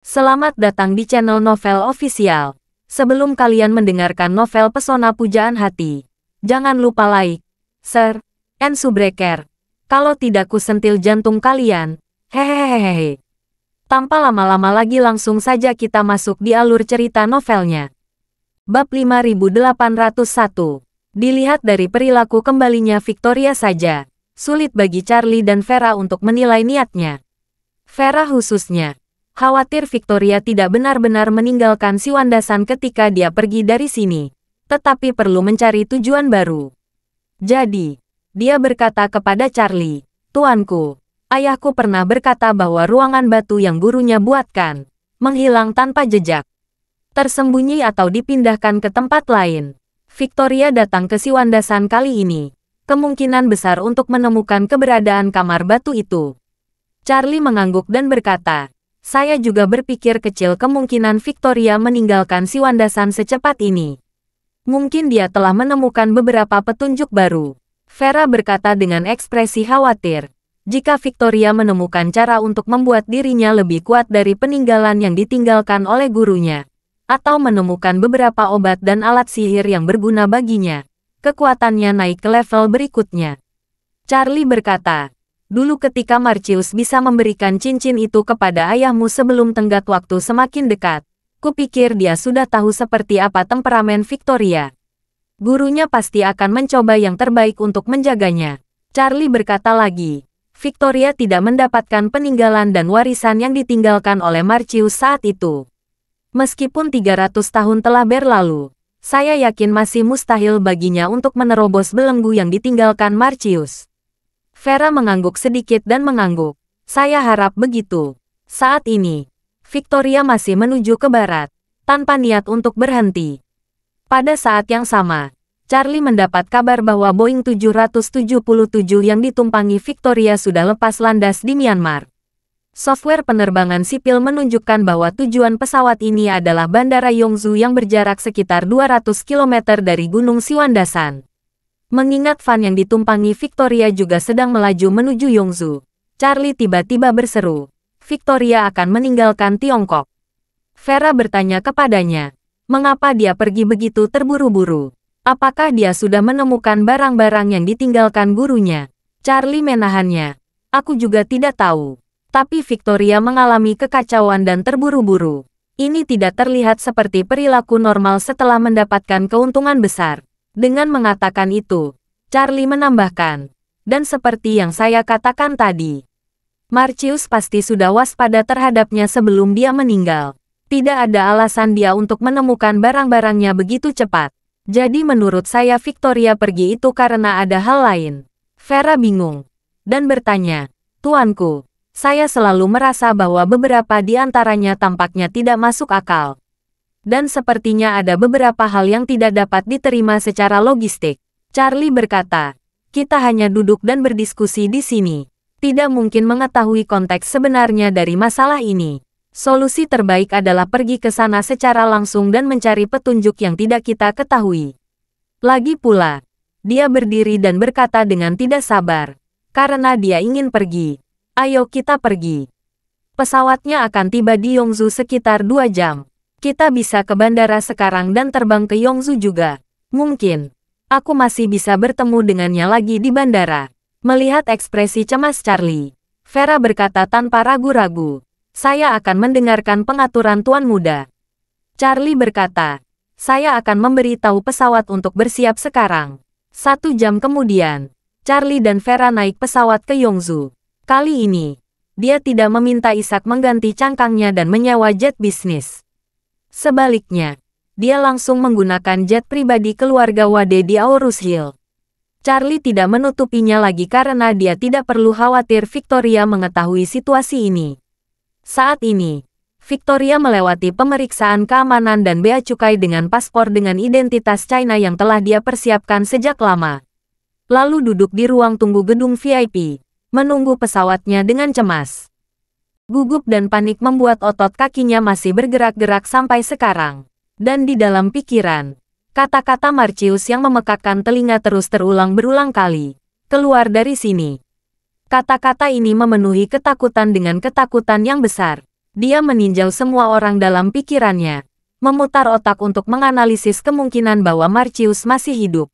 Selamat datang di channel Novel Official. Sebelum kalian mendengarkan novel Pesona Pujaan Hati, jangan lupa like, share, and subscribe. Kalau tidak kusentil jantung kalian. Hehehehe. Tanpa lama-lama lagi langsung saja kita masuk di alur cerita novelnya. Bab 5801. Dilihat dari perilaku kembalinya Victoria saja, sulit bagi Charlie dan Vera untuk menilai niatnya. Vera khususnya khawatir Victoria tidak benar-benar meninggalkan Siwandasan ketika dia pergi dari sini, tetapi perlu mencari tujuan baru. Jadi, dia berkata kepada Charlie, "Tuanku, ayahku pernah berkata bahwa ruangan batu yang gurunya buatkan menghilang tanpa jejak, tersembunyi atau dipindahkan ke tempat lain. Victoria datang ke Siwandasan kali ini, kemungkinan besar untuk menemukan keberadaan kamar batu itu." Charlie mengangguk dan berkata, "Saya juga berpikir kecil kemungkinan Victoria meninggalkan Siwandasan secepat ini. Mungkin dia telah menemukan beberapa petunjuk baru." Vera berkata dengan ekspresi khawatir, jika Victoria menemukan cara untuk membuat dirinya lebih kuat dari peninggalan yang ditinggalkan oleh gurunya, atau menemukan beberapa obat dan alat sihir yang berguna baginya, kekuatannya naik ke level berikutnya. Charlie berkata, "Dulu ketika Marcius bisa memberikan cincin itu kepada ayahmu sebelum tenggat waktu semakin dekat, kupikir dia sudah tahu seperti apa temperamen Victoria. Gurunya pasti akan mencoba yang terbaik untuk menjaganya." Charlie berkata lagi, "Victoria tidak mendapatkan peninggalan dan warisan yang ditinggalkan oleh Marcius saat itu. Meskipun 300 tahun telah berlalu, saya yakin masih mustahil baginya untuk menerobos belenggu yang ditinggalkan Marcius." Vera mengangguk sedikit dan mengangguk. "Saya harap begitu." Saat ini, Victoria masih menuju ke barat, tanpa niat untuk berhenti. Pada saat yang sama, Charlie mendapat kabar bahwa Boeing 777 yang ditumpangi Victoria sudah lepas landas di Myanmar. Software penerbangan sipil menunjukkan bahwa tujuan pesawat ini adalah Bandara Yongzhou yang berjarak sekitar 200 km dari Gunung Siwandasan. Mengingat van yang ditumpangi Victoria juga sedang melaju menuju Yongzhou, Charlie tiba-tiba berseru, "Victoria akan meninggalkan Tiongkok." Vera bertanya kepadanya, mengapa dia pergi begitu terburu-buru? Apakah dia sudah menemukan barang-barang yang ditinggalkan gurunya? Charlie menahannya. "Aku juga tidak tahu. Tapi Victoria mengalami kekacauan dan terburu-buru. Ini tidak terlihat seperti perilaku normal setelah mendapatkan keuntungan besar." Dengan mengatakan itu, Charlie menambahkan, "Dan seperti yang saya katakan tadi, Marcius pasti sudah waspada terhadapnya sebelum dia meninggal. Tidak ada alasan dia untuk menemukan barang-barangnya begitu cepat. Jadi menurut saya Victoria pergi itu karena ada hal lain." Vera bingung dan bertanya, "Tuanku, saya selalu merasa bahwa beberapa di antaranya tampaknya tidak masuk akal. Dan sepertinya ada beberapa hal yang tidak dapat diterima secara logistik." Charlie berkata, "Kita hanya duduk dan berdiskusi di sini. Tidak mungkin mengetahui konteks sebenarnya dari masalah ini. Solusi terbaik adalah pergi ke sana secara langsung dan mencari petunjuk yang tidak kita ketahui." Lagi pula, dia berdiri dan berkata dengan tidak sabar, karena dia ingin pergi. "Ayo kita pergi. Pesawatnya akan tiba di Yongzhou sekitar 2 jam. Kita bisa ke bandara sekarang dan terbang ke Yongzhou juga. Mungkin aku masih bisa bertemu dengannya lagi di bandara." Melihat ekspresi cemas Charlie, Vera berkata tanpa ragu-ragu, "Saya akan mendengarkan pengaturan Tuan Muda." Charlie berkata, "Saya akan memberitahu pesawat untuk bersiap sekarang." 1 jam kemudian, Charlie dan Vera naik pesawat ke Yongzhou. Kali ini, dia tidak meminta Ishak mengganti cangkangnya dan menyewa jet bisnis. Sebaliknya, dia langsung menggunakan jet pribadi keluarga Wade di Aorus Hill. Charlie tidak menutupinya lagi karena dia tidak perlu khawatir Victoria mengetahui situasi ini. Saat ini, Victoria melewati pemeriksaan keamanan dan bea cukai dengan paspor dengan identitas China yang telah dia persiapkan sejak lama. Lalu duduk di ruang tunggu gedung VIP, menunggu pesawatnya dengan cemas. Gugup dan panik membuat otot kakinya masih bergerak-gerak sampai sekarang. Dan di dalam pikiran, kata-kata Marcius yang memekakkan telinga terus terulang berulang kali. "Keluar dari sini." Kata-kata ini memenuhi ketakutan dengan ketakutan yang besar. Dia meninjau semua orang dalam pikirannya, memutar otak untuk menganalisis kemungkinan bahwa Marcius masih hidup.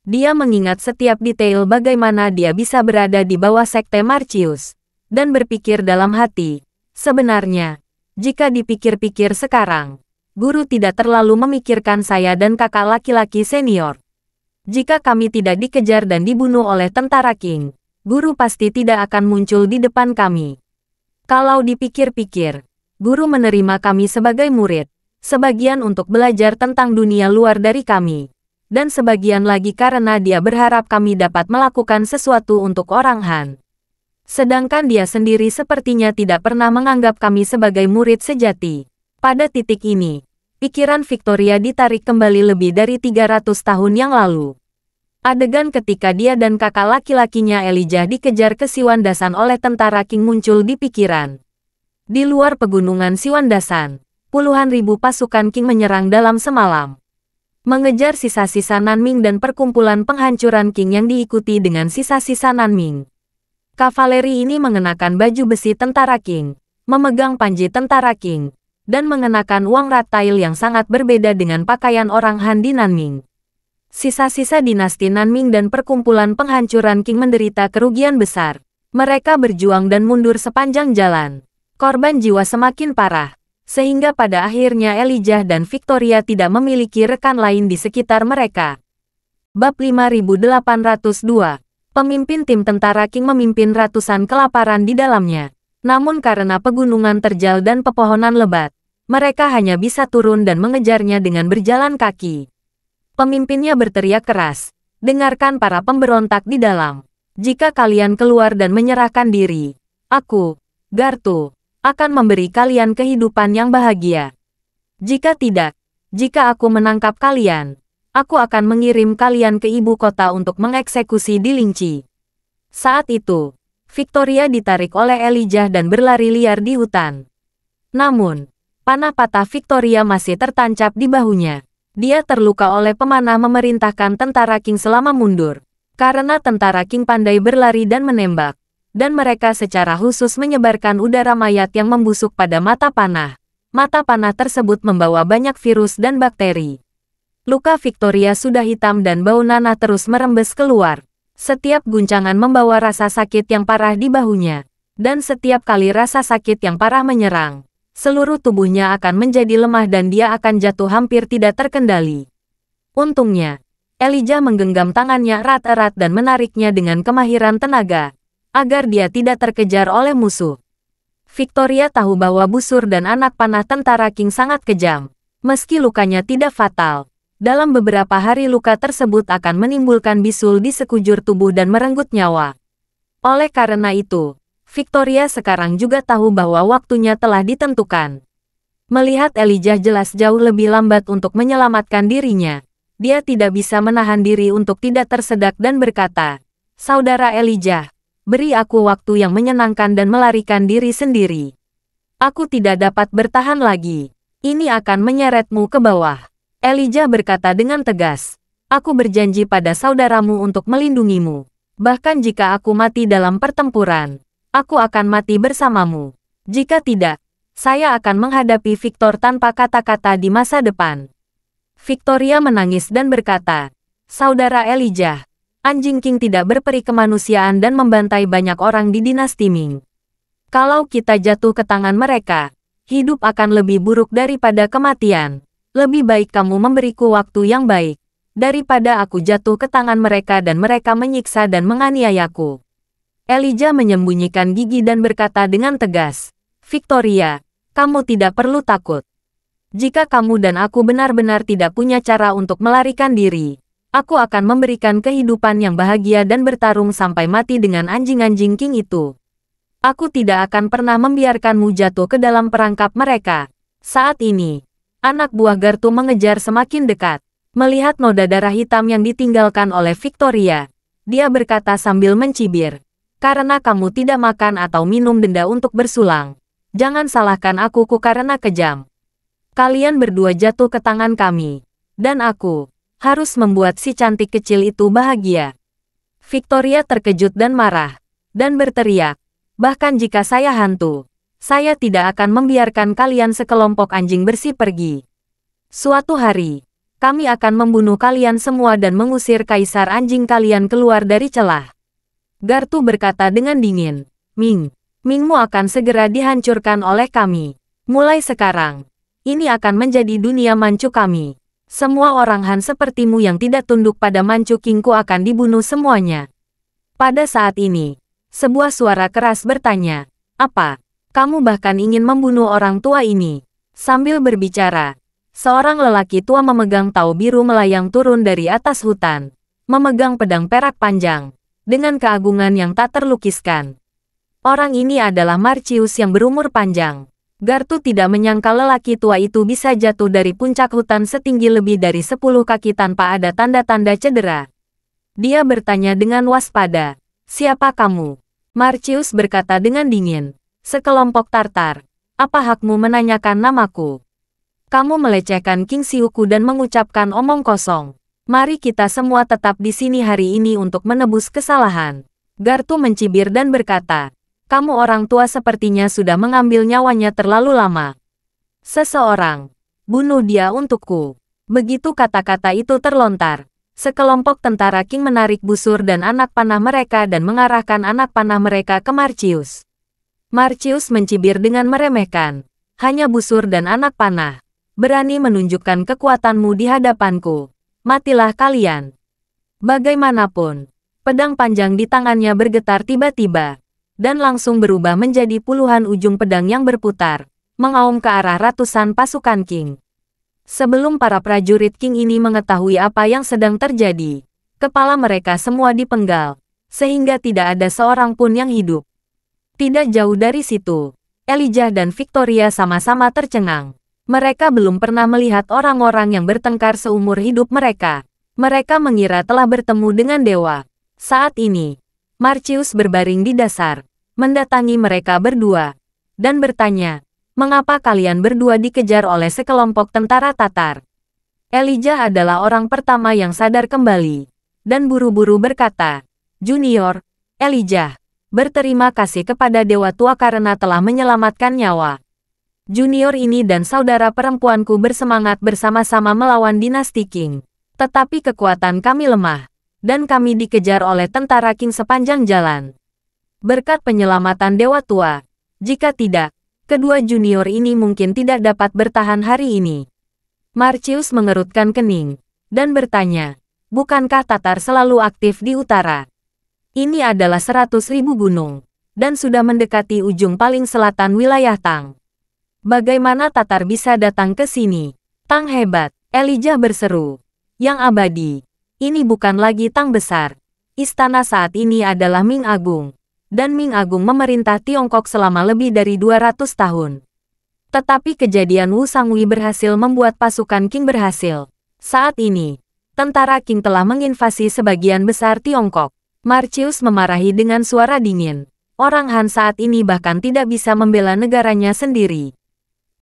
Dia mengingat setiap detail bagaimana dia bisa berada di bawah sekte Marcius, dan berpikir dalam hati, sebenarnya, jika dipikir-pikir sekarang, guru tidak terlalu memikirkan saya dan kakak laki-laki senior. Jika kami tidak dikejar dan dibunuh oleh tentara King, guru pasti tidak akan muncul di depan kami. Kalau dipikir-pikir, guru menerima kami sebagai murid, sebagian untuk belajar tentang dunia luar dari kami, dan sebagian lagi karena dia berharap kami dapat melakukan sesuatu untuk orang Han. Sedangkan dia sendiri sepertinya tidak pernah menganggap kami sebagai murid sejati. Pada titik ini, pikiran Victoria ditarik kembali lebih dari 300 tahun yang lalu. Adegan ketika dia dan kakak laki-lakinya Elijah dikejar ke Siwandasan oleh tentara King muncul di pikiran. Di luar pegunungan Siwandasan, puluhan ribu pasukan King menyerang dalam semalam, mengejar sisa-sisa Nanming dan perkumpulan penghancuran King yang diikuti dengan sisa-sisa Nanming. Kavaleri ini mengenakan baju besi tentara King, memegang panji tentara King, dan mengenakan uang ratail yang sangat berbeda dengan pakaian orang Han di Nanming. Sisa-sisa dinasti Nanming dan perkumpulan penghancuran King menderita kerugian besar. Mereka berjuang dan mundur sepanjang jalan. Korban jiwa semakin parah, sehingga pada akhirnya Elijah dan Victoria tidak memiliki rekan lain di sekitar mereka. Bab 5802. Pemimpin tim tentara King memimpin ratusan kelaparan di dalamnya. Namun karena pegunungan terjal dan pepohonan lebat, mereka hanya bisa turun dan mengejarnya dengan berjalan kaki. Pemimpinnya berteriak keras, "Dengarkan para pemberontak di dalam. Jika kalian keluar dan menyerahkan diri, aku, Gartu, akan memberi kalian kehidupan yang bahagia. Jika tidak, jika aku menangkap kalian, aku akan mengirim kalian ke ibu kota untuk mengeksekusi di Lingchi." Saat itu, Victoria ditarik oleh Elijah dan berlari liar di hutan. Namun, panah patah Victoria masih tertancap di bahunya. Dia terluka oleh pemanah memerintahkan tentara King selama mundur. Karena tentara King pandai berlari dan menembak, dan mereka secara khusus menyebarkan udara mayat yang membusuk pada mata panah. Mata panah tersebut membawa banyak virus dan bakteri. Luka Victoria sudah hitam dan bau nanah terus merembes keluar. Setiap guncangan membawa rasa sakit yang parah di bahunya. Dan setiap kali rasa sakit yang parah menyerang, seluruh tubuhnya akan menjadi lemah dan dia akan jatuh hampir tidak terkendali. Untungnya, Elijah menggenggam tangannya erat-erat dan menariknya dengan kemahiran tenaga, agar dia tidak terkejar oleh musuh. Victoria tahu bahwa busur dan anak panah tentara King sangat kejam. Meski lukanya tidak fatal, dalam beberapa hari luka tersebut akan menimbulkan bisul di sekujur tubuh dan merenggut nyawa. Oleh karena itu, Victoria sekarang juga tahu bahwa waktunya telah ditentukan. Melihat Elijah jelas jauh lebih lambat untuk menyelamatkan dirinya, dia tidak bisa menahan diri untuk tidak tersedak dan berkata, "Saudara Elijah, beri aku waktu yang menyenangkan dan melarikan diri sendiri. Aku tidak dapat bertahan lagi. Ini akan menyeretmu ke bawah." Elijah berkata dengan tegas, "Aku berjanji pada saudaramu untuk melindungimu. Bahkan jika aku mati dalam pertempuran, aku akan mati bersamamu. Jika tidak, saya akan menghadapi Victor tanpa kata-kata di masa depan." Victoria menangis dan berkata, "Saudara Elijah, anjing King tidak berperi kemanusiaan dan membantai banyak orang di dinasti Ming. Kalau kita jatuh ke tangan mereka, hidup akan lebih buruk daripada kematian. Lebih baik kamu memberiku waktu yang baik, daripada aku jatuh ke tangan mereka dan mereka menyiksa dan menganiayaku." Elijah menyembunyikan gigi dan berkata dengan tegas, "Victoria, kamu tidak perlu takut. Jika kamu dan aku benar-benar tidak punya cara untuk melarikan diri, aku akan memberikan kehidupan yang bahagia dan bertarung sampai mati dengan anjing-anjing King itu. Aku tidak akan pernah membiarkanmu jatuh ke dalam perangkap mereka." Saat ini, anak buah Gartu mengejar semakin dekat. Melihat noda darah hitam yang ditinggalkan oleh Victoria, dia berkata sambil mencibir, "Karena kamu tidak makan atau minum denda untuk bersulang, jangan salahkan aku karena kejam. Kalian berdua jatuh ke tangan kami, dan aku harus membuat si cantik kecil itu bahagia." Victoria terkejut dan marah, dan berteriak, "Bahkan jika saya hantu, saya tidak akan membiarkan kalian sekelompok anjing bersih pergi. Suatu hari, kami akan membunuh kalian semua dan mengusir kaisar anjing kalian keluar dari celah. Gartu berkata dengan dingin, Mingmu akan segera dihancurkan oleh kami. Mulai sekarang, ini akan menjadi dunia mancu kami. Semua orang Han sepertimu yang tidak tunduk pada mancu Kingku akan dibunuh semuanya. Pada saat ini, sebuah suara keras bertanya, apa? Kamu bahkan ingin membunuh orang tua ini? Sambil berbicara, seorang lelaki tua memegang tau biru melayang turun dari atas hutan, memegang pedang perak panjang, dengan keagungan yang tak terlukiskan. Orang ini adalah Marcius yang berumur panjang. Gartu tidak menyangka lelaki tua itu bisa jatuh dari puncak hutan setinggi lebih dari 10 kaki tanpa ada tanda-tanda cedera. Dia bertanya dengan waspada, siapa kamu? Marcius berkata dengan dingin, sekelompok Tartar, apa hakmu menanyakan namaku? Kamu melecehkan King Siuku dan mengucapkan omong kosong. Mari kita semua tetap di sini hari ini untuk menebus kesalahan. Gartu mencibir dan berkata, kamu orang tua sepertinya sudah mengambil nyawanya terlalu lama. Seseorang, bunuh dia untukku. Begitu kata-kata itu terlontar, sekelompok tentara King menarik busur dan anak panah mereka dan mengarahkan anak panah mereka ke Marcius. Marcius mencibir dengan meremehkan, hanya busur dan anak panah. Berani menunjukkan kekuatanmu di hadapanku. Matilah kalian. Bagaimanapun, pedang panjang di tangannya bergetar tiba-tiba, dan langsung berubah menjadi puluhan ujung pedang yang berputar, mengaum ke arah ratusan pasukan King. Sebelum para prajurit King ini mengetahui apa yang sedang terjadi, kepala mereka semua dipenggal, sehingga tidak ada seorang pun yang hidup. Tidak jauh dari situ, Elijah dan Victoria sama-sama tercengang. Mereka belum pernah melihat orang-orang yang bertengkar seumur hidup mereka. Mereka mengira telah bertemu dengan dewa. Saat ini, Marcius berbaring di dasar, mendatangi mereka berdua, dan bertanya, mengapa kalian berdua dikejar oleh sekelompok tentara Tatar? Elijah adalah orang pertama yang sadar kembali, dan buru-buru berkata, Junior, Elijah, berterima kasih kepada Dewa Tua karena telah menyelamatkan nyawa. Junior ini dan saudara perempuanku bersemangat bersama-sama melawan dinasti King, tetapi kekuatan kami lemah, dan kami dikejar oleh tentara King sepanjang jalan. Berkat penyelamatan Dewa Tua, jika tidak, kedua junior ini mungkin tidak dapat bertahan hari ini. Marcius mengerutkan kening, dan bertanya, bukankah Tatar selalu aktif di utara? Ini adalah 100.000 gunung, dan sudah mendekati ujung paling selatan wilayah Tang. Bagaimana Tatar bisa datang ke sini? Tang hebat, Elijah berseru. Yang abadi. Ini bukan lagi Tang besar. Istana saat ini adalah Ming Agung. Dan Ming Agung memerintah Tiongkok selama lebih dari 200 tahun. Tetapi kejadian Wu Sangui berhasil membuat pasukan Qing berhasil. Saat ini, tentara Qing telah menginvasi sebagian besar Tiongkok. Marcius memarahi dengan suara dingin. Orang Han saat ini bahkan tidak bisa membela negaranya sendiri.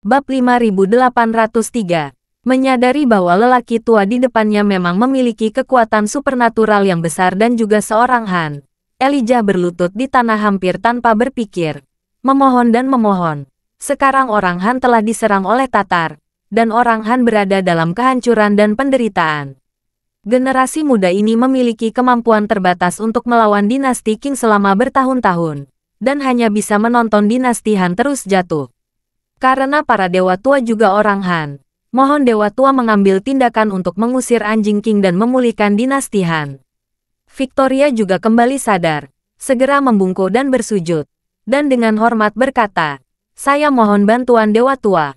Bab 5803. Menyadari bahwa lelaki tua di depannya memang memiliki kekuatan supernatural yang besar dan juga seorang Han, Elijah berlutut di tanah hampir tanpa berpikir. Memohon dan memohon. Sekarang orang Han telah diserang oleh Tatar, dan orang Han berada dalam kehancuran dan penderitaan. Generasi muda ini memiliki kemampuan terbatas untuk melawan dinasti Qing selama bertahun-tahun, dan hanya bisa menonton dinasti Han terus jatuh. Karena para dewa tua juga orang Han, mohon Dewa Tua mengambil tindakan untuk mengusir anjing King dan memulihkan dinasti Han. Victoria juga kembali sadar, segera membungkuk dan bersujud, dan dengan hormat berkata, saya mohon bantuan Dewa Tua.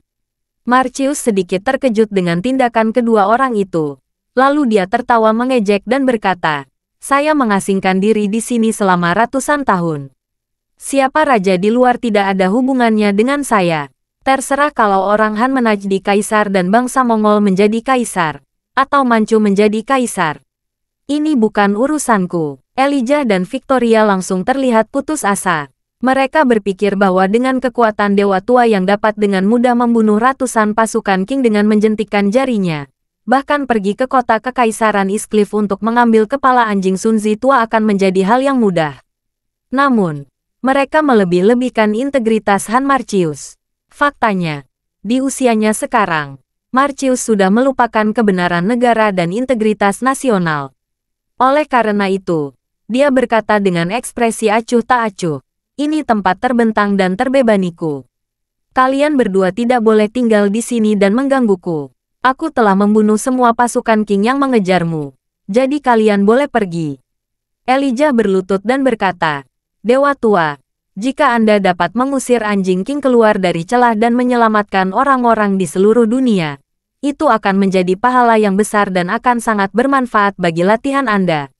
Marcius sedikit terkejut dengan tindakan kedua orang itu, lalu dia tertawa mengejek dan berkata, saya mengasingkan diri di sini selama ratusan tahun. Siapa raja di luar tidak ada hubungannya dengan saya. Terserah kalau orang Han menajdi kaisar dan bangsa Mongol menjadi kaisar, atau Manchu menjadi kaisar. Ini bukan urusanku. Elijah dan Victoria langsung terlihat putus asa. Mereka berpikir bahwa dengan kekuatan Dewa Tua yang dapat dengan mudah membunuh ratusan pasukan Qing dengan menjentikkan jarinya, bahkan pergi ke kota kekaisaran East Cliff untuk mengambil kepala anjing Sun Zi tua akan menjadi hal yang mudah. Namun, Mereka melebih-lebihkan integritas Han Marcius. Faktanya, di usianya sekarang, Marcius sudah melupakan kebenaran negara dan integritas nasional. Oleh karena itu, dia berkata dengan ekspresi acuh tak acuh, "Ini tempat terbentang dan terbebaniku. Kalian berdua tidak boleh tinggal di sini dan menggangguku. Aku telah membunuh semua pasukan King yang mengejarmu. Jadi kalian boleh pergi." Elijah berlutut dan berkata, "Dewa tua, jika Anda dapat mengusir anjing King keluar dari celah dan menyelamatkan orang-orang di seluruh dunia, itu akan menjadi pahala yang besar dan akan sangat bermanfaat bagi latihan Anda.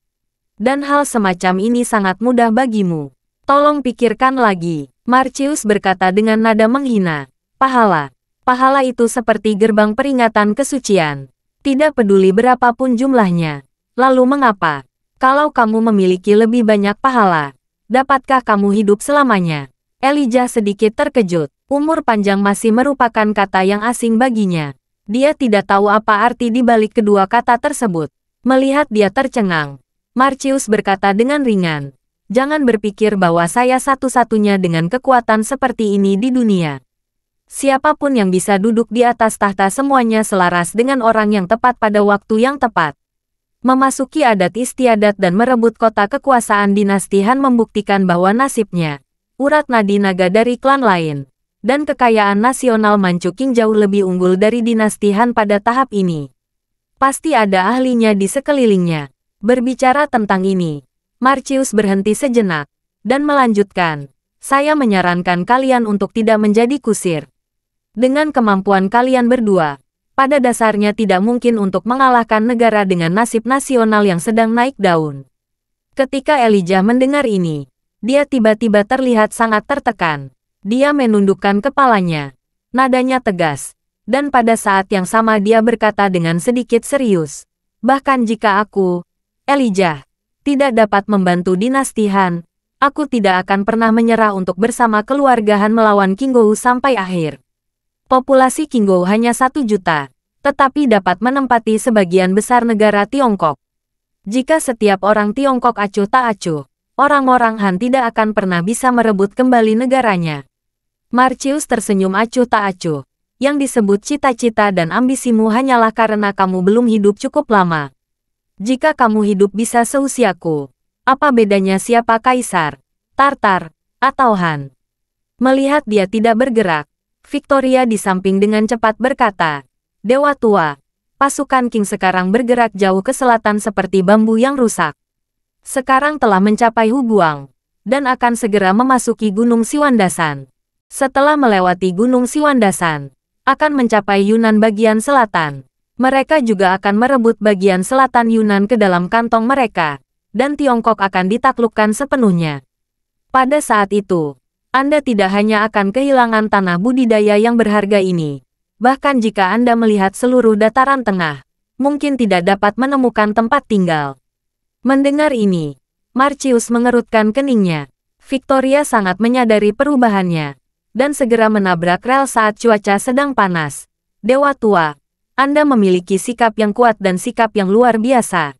Dan hal semacam ini sangat mudah bagimu. Tolong pikirkan lagi." Marcius berkata dengan nada menghina. "Pahala. Pahala itu seperti gerbang peringatan kesucian. Tidak peduli berapapun jumlahnya. Lalu mengapa? Kalau kamu memiliki lebih banyak pahala, dapatkah kamu hidup selamanya?" Elijah sedikit terkejut. Umur panjang masih merupakan kata yang asing baginya. Dia tidak tahu apa arti di balik kedua kata tersebut. Melihat dia tercengang, Marcius berkata dengan ringan, "Jangan berpikir bahwa saya satu-satunya dengan kekuatan seperti ini di dunia. Siapapun yang bisa duduk di atas tahta semuanya selaras dengan orang yang tepat pada waktu yang tepat. Memasuki adat istiadat dan merebut kota kekuasaan dinasti Han membuktikan bahwa nasibnya, urat nadi naga dari klan lain, dan kekayaan nasional Manchu King jauh lebih unggul dari dinasti Han pada tahap ini. Pasti ada ahlinya di sekelilingnya." Berbicara tentang ini, Marcius berhenti sejenak, dan melanjutkan, "Saya menyarankan kalian untuk tidak menjadi kusir. Dengan kemampuan kalian berdua, pada dasarnya tidak mungkin untuk mengalahkan negara dengan nasib nasional yang sedang naik daun." Ketika Elijah mendengar ini, dia tiba-tiba terlihat sangat tertekan. Dia menundukkan kepalanya. Nadanya tegas. Dan pada saat yang sama dia berkata dengan sedikit serius, "Bahkan jika aku, Elijah, tidak dapat membantu dinasti Han, aku tidak akan pernah menyerah untuk bersama keluarga Han melawan Qinggou sampai akhir. Populasi Qinggou hanya 1 juta, tetapi dapat menempati sebagian besar negara Tiongkok. Jika setiap orang Tiongkok acuh tak acuh, orang-orang Han tidak akan pernah bisa merebut kembali negaranya." Marcius tersenyum acuh tak acuh. "Yang disebut cita-cita dan ambisimu hanyalah karena kamu belum hidup cukup lama. Jika kamu hidup bisa seusiaku, apa bedanya siapa kaisar, Tartar, atau Han?" Melihat dia tidak bergerak, Victoria di samping dengan cepat berkata, "Dewa tua, pasukan King sekarang bergerak jauh ke selatan seperti bambu yang rusak. Sekarang telah mencapai Huguang, dan akan segera memasuki Gunung Siwandasan. Setelah melewati Gunung Siwandasan, akan mencapai Yunan bagian selatan. Mereka juga akan merebut bagian selatan Yunan ke dalam kantong mereka, dan Tiongkok akan ditaklukkan sepenuhnya. Pada saat itu, Anda tidak hanya akan kehilangan tanah budidaya yang berharga ini, bahkan jika Anda melihat seluruh dataran tengah, mungkin tidak dapat menemukan tempat tinggal." Mendengar ini, Marcius mengerutkan keningnya. Victoria sangat menyadari perubahannya, dan segera menabrak rel saat cuaca sedang panas. "Dewa tua, Anda memiliki sikap yang kuat dan sikap yang luar biasa.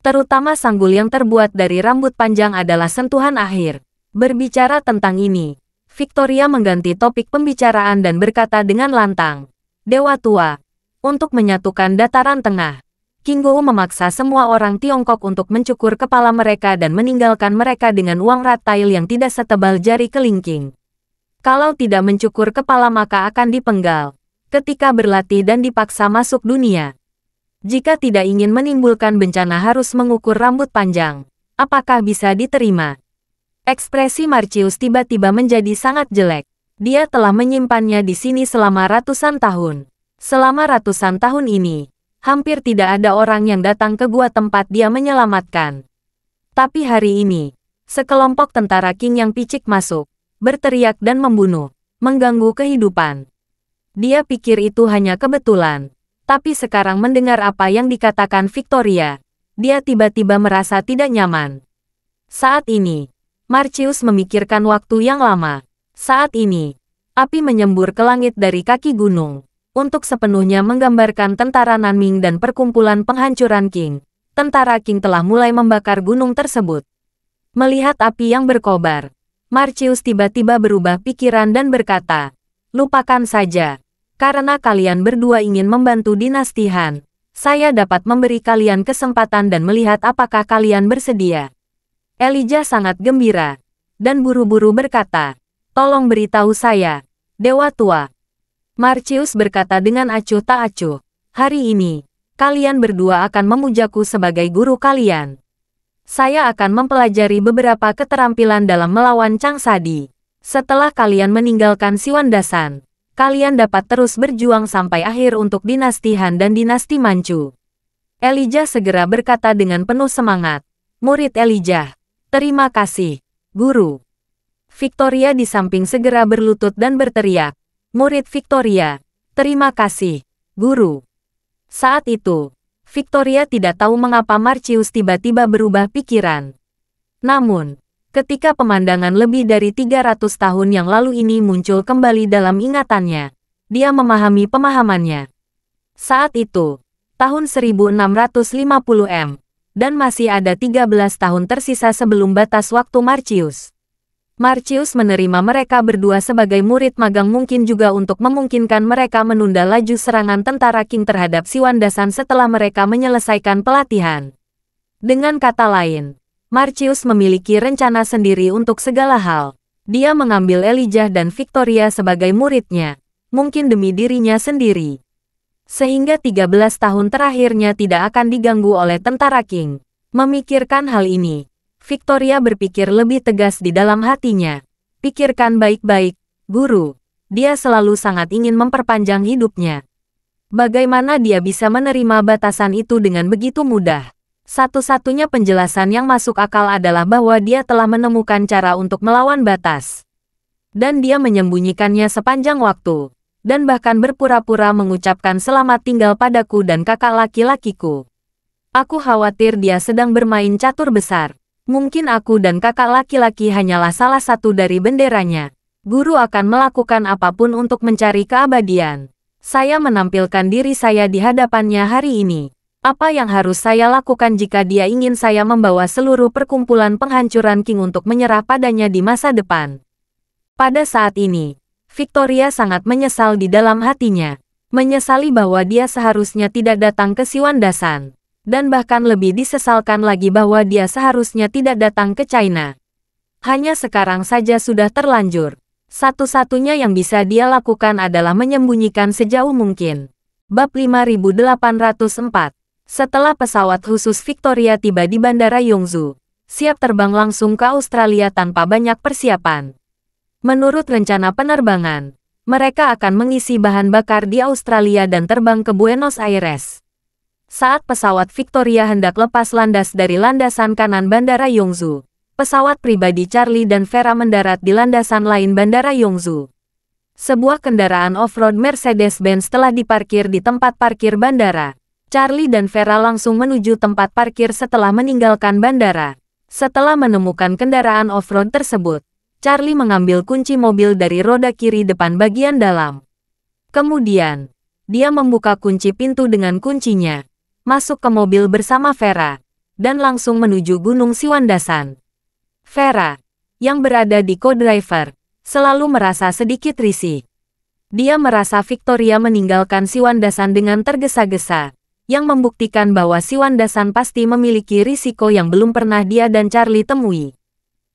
Terutama sanggul yang terbuat dari rambut panjang adalah sentuhan akhir." Berbicara tentang ini, Victoria mengganti topik pembicaraan dan berkata dengan lantang, "Dewa tua, untuk menyatukan dataran tengah, Qinggou memaksa semua orang Tiongkok untuk mencukur kepala mereka dan meninggalkan mereka dengan uang ratail yang tidak setebal jari kelingking. Kalau tidak mencukur kepala maka akan dipenggal ketika berlatih dan dipaksa masuk dunia. Jika tidak ingin menimbulkan bencana harus mengukur rambut panjang. Apakah bisa diterima?" Ekspresi Marcius tiba-tiba menjadi sangat jelek. Dia telah menyimpannya di sini selama ratusan tahun. Selama ratusan tahun ini, hampir tidak ada orang yang datang ke gua tempat dia menyelamatkan. Tapi hari ini, sekelompok tentara King yang picik masuk, berteriak dan membunuh, mengganggu kehidupan. Dia pikir itu hanya kebetulan. Tapi sekarang mendengar apa yang dikatakan Victoria, dia tiba-tiba merasa tidak nyaman. Saat ini, Marcius memikirkan waktu yang lama. Saat ini, api menyembur ke langit dari kaki gunung, untuk sepenuhnya menggambarkan tentara Nanming dan perkumpulan penghancuran King. Tentara King telah mulai membakar gunung tersebut. Melihat api yang berkobar, Marcius tiba-tiba berubah pikiran dan berkata, lupakan saja. Karena kalian berdua ingin membantu dinasti Han, saya dapat memberi kalian kesempatan dan melihat apakah kalian bersedia. Elijah sangat gembira, dan buru-buru berkata, tolong beritahu saya, Dewa Tua. Marcius berkata dengan acuh tak acuh, hari ini, kalian berdua akan memujaku sebagai guru kalian. Saya akan mempelajari beberapa keterampilan dalam melawan Chang Sadi. Setelah kalian meninggalkan Siwandasan, kalian dapat terus berjuang sampai akhir untuk dinasti Han dan dinasti Manchu. Elijah segera berkata dengan penuh semangat, murid Elijah, terima kasih, guru. Victoria di samping segera berlutut dan berteriak, murid Victoria, terima kasih, guru. Saat itu, Victoria tidak tahu mengapa Marcius tiba-tiba berubah pikiran. Namun, ketika pemandangan lebih dari 300 tahun yang lalu ini muncul kembali dalam ingatannya, dia memahami pemahamannya. Saat itu, tahun 1650 dan masih ada 13 tahun tersisa sebelum batas waktu Marcius. Marcius menerima mereka berdua sebagai murid magang mungkin juga untuk memungkinkan mereka menunda laju serangan tentara Qing terhadap Siwandasan setelah mereka menyelesaikan pelatihan. Dengan kata lain, Marcius memiliki rencana sendiri untuk segala hal. Dia mengambil Elijah dan Victoria sebagai muridnya, mungkin demi dirinya sendiri. Sehingga 13 tahun terakhirnya tidak akan diganggu oleh tentara Qing. Memikirkan hal ini, Victoria berpikir lebih tegas di dalam hatinya. Pikirkan baik-baik, guru. Dia selalu sangat ingin memperpanjang hidupnya. Bagaimana dia bisa menerima batasan itu dengan begitu mudah? Satu-satunya penjelasan yang masuk akal adalah bahwa dia telah menemukan cara untuk melawan batas. Dan dia menyembunyikannya sepanjang waktu. Dan bahkan berpura-pura mengucapkan selamat tinggal padaku dan kakak laki-lakiku. Aku khawatir dia sedang bermain catur besar. Mungkin aku dan kakak laki-laki hanyalah salah satu dari benderanya. Guru akan melakukan apapun untuk mencari keabadian. Saya menampilkan diri saya di hadapannya hari ini. Apa yang harus saya lakukan jika dia ingin saya membawa seluruh perkumpulan penghancuran Qing untuk menyerah padanya di masa depan? Pada saat ini, Victoria sangat menyesal di dalam hatinya. Menyesali bahwa dia seharusnya tidak datang ke Siwandasan. Dan bahkan lebih disesalkan lagi bahwa dia seharusnya tidak datang ke China. Hanya sekarang saja sudah terlanjur. Satu-satunya yang bisa dia lakukan adalah menyembunyikan sejauh mungkin. Bab 5804. Setelah pesawat khusus Victoria tiba di Bandara Yongzhou, siap terbang langsung ke Australia tanpa banyak persiapan. Menurut rencana penerbangan, mereka akan mengisi bahan bakar di Australia dan terbang ke Buenos Aires. Saat pesawat Victoria hendak lepas landas dari landasan kanan Bandara Yongzhou, pesawat pribadi Charlie dan Vera mendarat di landasan lain Bandara Yongzhou. Sebuah kendaraan off-road Mercedes-Benz telah diparkir di tempat parkir bandara. Charlie dan Vera langsung menuju tempat parkir setelah meninggalkan bandara. Setelah menemukan kendaraan off-road tersebut, Charlie mengambil kunci mobil dari roda kiri depan bagian dalam. Kemudian, dia membuka kunci pintu dengan kuncinya, masuk ke mobil bersama Vera, dan langsung menuju Gunung Siwandasan. Vera, yang berada di co-driver, selalu merasa sedikit risih. Dia merasa Victoria meninggalkan Siwandasan dengan tergesa-gesa, yang membuktikan bahwa Siwandasan pasti memiliki risiko yang belum pernah dia dan Charlie temui.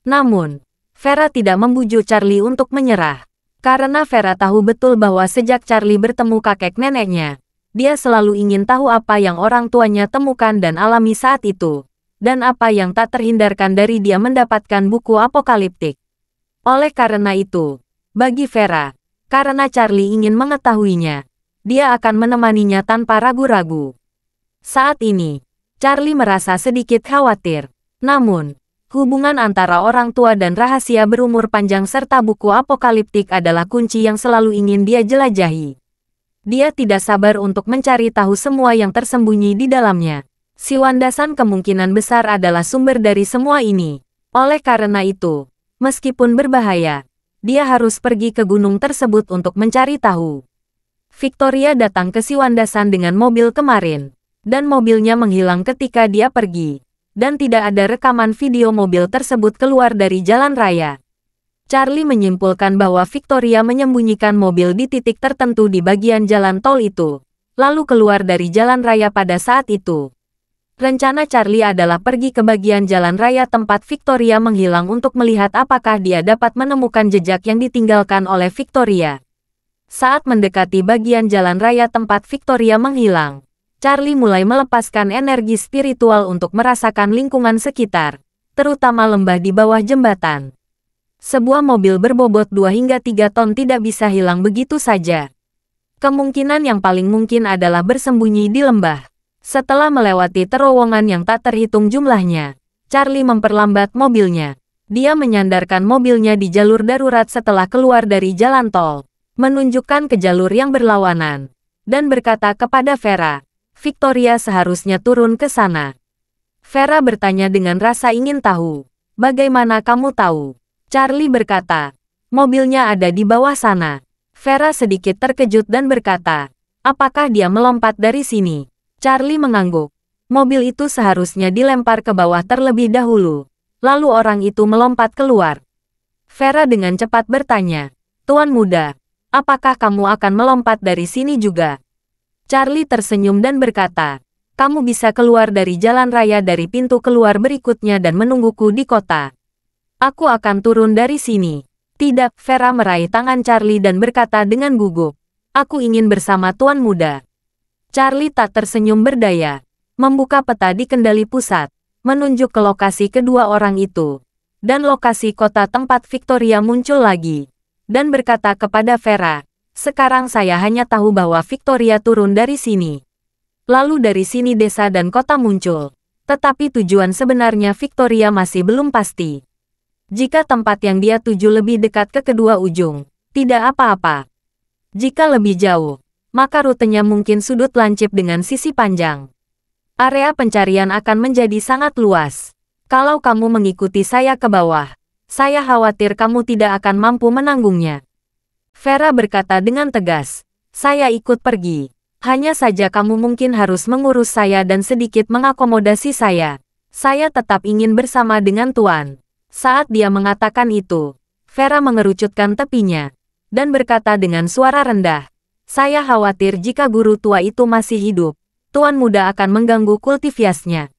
Namun, Vera tidak membujuk Charlie untuk menyerah. Karena Vera tahu betul bahwa sejak Charlie bertemu kakek neneknya, dia selalu ingin tahu apa yang orang tuanya temukan dan alami saat itu, dan apa yang tak terhindarkan dari dia mendapatkan buku apokaliptik. Oleh karena itu, bagi Vera, karena Charlie ingin mengetahuinya, dia akan menemaninya tanpa ragu-ragu. Saat ini, Charlie merasa sedikit khawatir. Namun, hubungan antara orang tua dan rahasia berumur panjang serta buku apokaliptik adalah kunci yang selalu ingin dia jelajahi. Dia tidak sabar untuk mencari tahu semua yang tersembunyi di dalamnya. Siwandasan kemungkinan besar adalah sumber dari semua ini. Oleh karena itu, meskipun berbahaya, dia harus pergi ke gunung tersebut untuk mencari tahu. Victoria datang ke Siwandasan dengan mobil kemarin, dan mobilnya menghilang ketika dia pergi. Dan tidak ada rekaman video mobil tersebut keluar dari jalan raya. Charlie menyimpulkan bahwa Victoria menyembunyikan mobil di titik tertentu di bagian jalan tol itu, lalu keluar dari jalan raya pada saat itu. Rencana Charlie adalah pergi ke bagian jalan raya tempat Victoria menghilang untuk melihat apakah dia dapat menemukan jejak yang ditinggalkan oleh Victoria. Saat mendekati bagian jalan raya tempat Victoria menghilang, Charlie mulai melepaskan energi spiritual untuk merasakan lingkungan sekitar, terutama lembah di bawah jembatan. Sebuah mobil berbobot 2 hingga 3 ton tidak bisa hilang begitu saja. Kemungkinan yang paling mungkin adalah bersembunyi di lembah. Setelah melewati terowongan yang tak terhitung jumlahnya, Charlie memperlambat mobilnya. Dia menyandarkan mobilnya di jalur darurat setelah keluar dari jalan tol, menunjukkan ke jalur yang berlawanan, dan berkata kepada Vera, Victoria seharusnya turun ke sana. Vera bertanya dengan rasa ingin tahu, bagaimana kamu tahu? Charlie berkata, mobilnya ada di bawah sana. Vera sedikit terkejut dan berkata, apakah dia melompat dari sini? Charlie mengangguk. Mobil itu seharusnya dilempar ke bawah terlebih dahulu. Lalu orang itu melompat keluar. Vera dengan cepat bertanya, Tuan Muda, apakah kamu akan melompat dari sini juga? Charlie tersenyum dan berkata, kamu bisa keluar dari jalan raya dari pintu keluar berikutnya dan menungguku di kota. Aku akan turun dari sini. Tidak, Vera meraih tangan Charlie dan berkata dengan gugup, aku ingin bersama Tuan Muda. Charlie tak tersenyum berdaya, membuka peta di kendali pusat, menunjuk ke lokasi kedua orang itu, dan lokasi kota tempat Victoria muncul lagi, dan berkata kepada Vera, sekarang saya hanya tahu bahwa Victoria turun dari sini. Lalu dari sini desa dan kota muncul, tetapi tujuan sebenarnya Victoria masih belum pasti. Jika tempat yang dia tuju lebih dekat ke kedua ujung, tidak apa-apa. Jika lebih jauh, maka rutenya mungkin sudut lancip dengan sisi panjang. Area pencarian akan menjadi sangat luas. Kalau kamu mengikuti saya ke bawah, saya khawatir kamu tidak akan mampu menanggungnya. Vera berkata dengan tegas, saya ikut pergi. Hanya saja kamu mungkin harus mengurus saya dan sedikit mengakomodasi saya. Saya tetap ingin bersama dengan Tuan. Saat dia mengatakan itu, Vera mengerucutkan tepinya, dan berkata dengan suara rendah, saya khawatir jika guru tua itu masih hidup, Tuan Muda akan mengganggu kultiviasnya.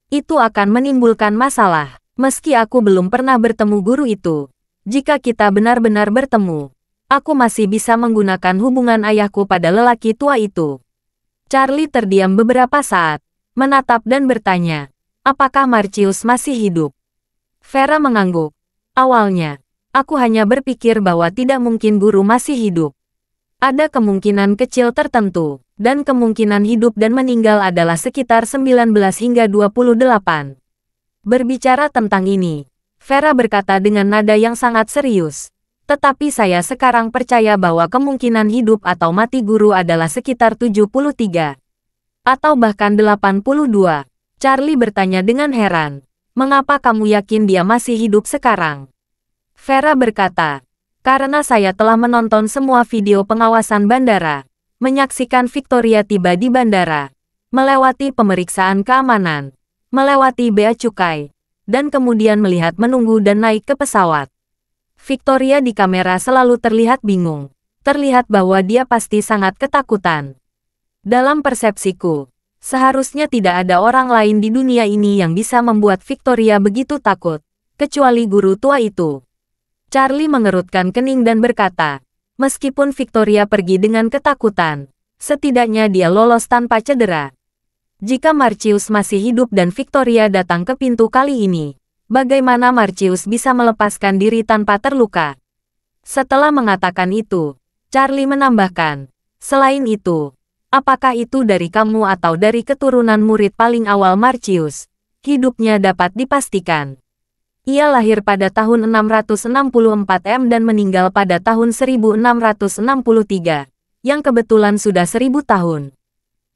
Itu akan menimbulkan masalah, meski aku belum pernah bertemu guru itu. Jika kita benar-benar bertemu, aku masih bisa menggunakan hubungan ayahku pada lelaki tua itu. Charlie terdiam beberapa saat, menatap dan bertanya, apakah Marcius masih hidup? Vera mengangguk. Awalnya, aku hanya berpikir bahwa tidak mungkin guru masih hidup. Ada kemungkinan kecil tertentu, dan kemungkinan hidup dan meninggal adalah sekitar 19 hingga 28. Berbicara tentang ini, Vera berkata dengan nada yang sangat serius. Tetapi saya sekarang percaya bahwa kemungkinan hidup atau mati guru adalah sekitar 73. Atau bahkan 82. Charlie bertanya dengan heran. Mengapa kamu yakin dia masih hidup sekarang? Vera berkata, karena saya telah menonton semua video pengawasan bandara, menyaksikan Victoria tiba di bandara, melewati pemeriksaan keamanan, melewati bea cukai, dan kemudian melihat menunggu dan naik ke pesawat. Victoria di kamera selalu terlihat bingung, terlihat bahwa dia pasti sangat ketakutan. Dalam persepsiku, seharusnya tidak ada orang lain di dunia ini yang bisa membuat Victoria begitu takut, kecuali guru tua itu. Charlie mengerutkan kening dan berkata, meskipun Victoria pergi dengan ketakutan, setidaknya dia lolos tanpa cedera. Jika Marcius masih hidup dan Victoria datang ke pintu kali ini, bagaimana Marcius bisa melepaskan diri tanpa terluka? Setelah mengatakan itu, Charlie menambahkan, selain itu, apakah itu dari kamu atau dari keturunan murid paling awal Marcius? Hidupnya dapat dipastikan. Ia lahir pada tahun 664 M dan meninggal pada tahun 1663, yang kebetulan sudah 1000 tahun.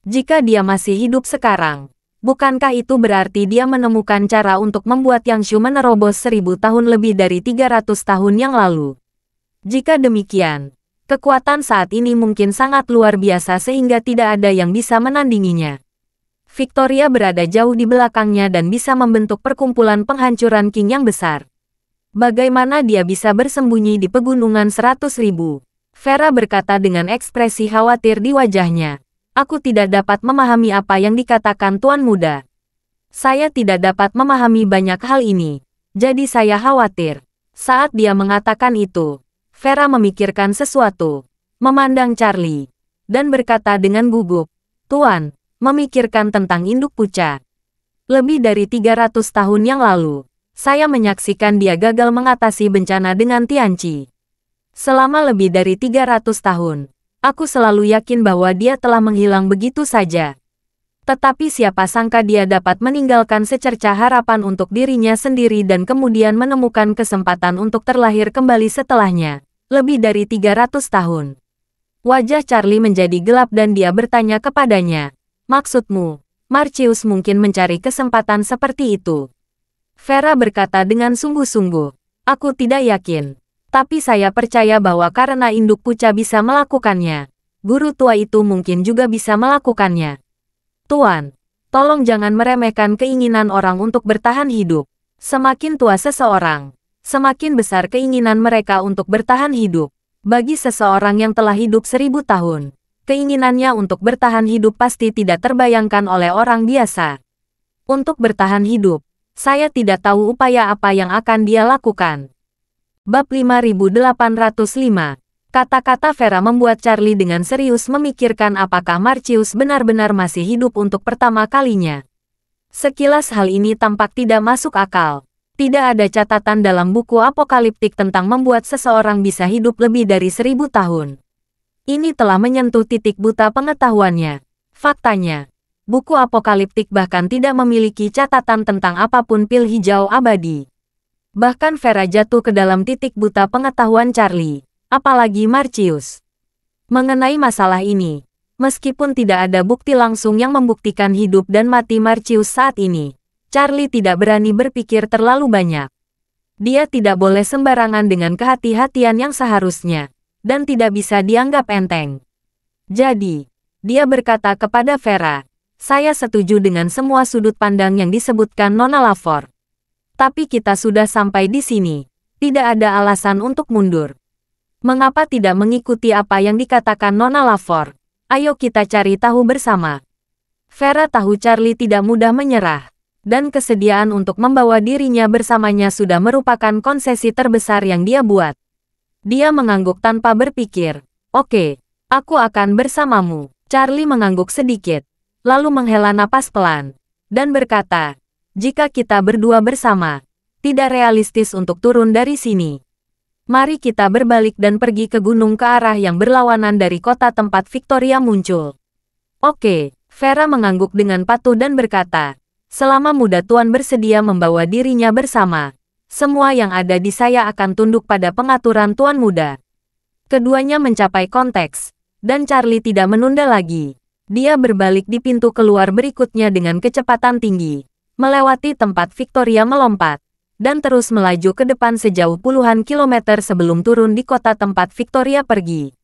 Jika dia masih hidup sekarang, bukankah itu berarti dia menemukan cara untuk membuat Yangshu menerobos 1000 tahun lebih dari 300 tahun yang lalu? Jika demikian, kekuatan saat ini mungkin sangat luar biasa sehingga tidak ada yang bisa menandinginya. Victoria berada jauh di belakangnya dan bisa membentuk perkumpulan penghancuran King yang besar. Bagaimana dia bisa bersembunyi di pegunungan 100.000? Vera berkata dengan ekspresi khawatir di wajahnya. Aku tidak dapat memahami apa yang dikatakan Tuan Muda. Saya tidak dapat memahami banyak hal ini. Jadi saya khawatir. Saat dia mengatakan itu, Vera memikirkan sesuatu, memandang Charlie, dan berkata dengan gugup, Tuan, memikirkan tentang induk puca. Lebih dari 300 tahun yang lalu, saya menyaksikan dia gagal mengatasi bencana dengan Tianqi. Selama lebih dari 300 tahun, aku selalu yakin bahwa dia telah menghilang begitu saja. Tetapi siapa sangka dia dapat meninggalkan secercah harapan untuk dirinya sendiri dan kemudian menemukan kesempatan untuk terlahir kembali setelahnya, lebih dari 300 tahun. Wajah Charlie menjadi gelap dan dia bertanya kepadanya, maksudmu, Marcius mungkin mencari kesempatan seperti itu? Vera berkata dengan sungguh-sungguh, aku tidak yakin. Tapi saya percaya bahwa karena induk puca bisa melakukannya, guru tua itu mungkin juga bisa melakukannya. Tuan, tolong jangan meremehkan keinginan orang untuk bertahan hidup. Semakin tua seseorang, semakin besar keinginan mereka untuk bertahan hidup. Bagi seseorang yang telah hidup 1000 tahun, keinginannya untuk bertahan hidup pasti tidak terbayangkan oleh orang biasa. Untuk bertahan hidup, saya tidak tahu upaya apa yang akan dia lakukan. Bab 5805. Kata-kata Vera membuat Charlie dengan serius memikirkan apakah Marcius benar-benar masih hidup untuk pertama kalinya. Sekilas hal ini tampak tidak masuk akal. Tidak ada catatan dalam buku apokaliptik tentang membuat seseorang bisa hidup lebih dari 1000 tahun. Ini telah menyentuh titik buta pengetahuannya. Faktanya, buku apokaliptik bahkan tidak memiliki catatan tentang apapun pil hijau abadi. Bahkan Vera jatuh ke dalam titik buta pengetahuan Charlie, apalagi Marcius. Mengenai masalah ini, meskipun tidak ada bukti langsung yang membuktikan hidup dan mati Marcius saat ini, Charlie tidak berani berpikir terlalu banyak. Dia tidak boleh sembarangan dengan kehati-hatian yang seharusnya, dan tidak bisa dianggap enteng. Jadi, dia berkata kepada Vera, saya setuju dengan semua sudut pandang yang disebutkan Nona Lavore. Tapi kita sudah sampai di sini. Tidak ada alasan untuk mundur. Mengapa tidak mengikuti apa yang dikatakan Nona Lavore? Ayo kita cari tahu bersama. Vera tahu Charlie tidak mudah menyerah. Dan kesediaan untuk membawa dirinya bersamanya sudah merupakan konsesi terbesar yang dia buat. Dia mengangguk tanpa berpikir. Oke, aku akan bersamamu. Charlie mengangguk sedikit, lalu menghela napas pelan, dan berkata, jika kita berdua bersama, tidak realistis untuk turun dari sini. Mari kita berbalik dan pergi ke gunung ke arah yang berlawanan dari kota tempat Victoria muncul. Oke, Vera mengangguk dengan patuh dan berkata, selama muda Tuan bersedia membawa dirinya bersama, semua yang ada di saya akan tunduk pada pengaturan Tuan Muda. Keduanya mencapai konteks, dan Charlie tidak menunda lagi. Dia berbalik di pintu keluar berikutnya dengan kecepatan tinggi, melewati tempat Victoria melompat, dan terus melaju ke depan sejauh puluhan kilometer sebelum turun di kota tempat Victoria pergi.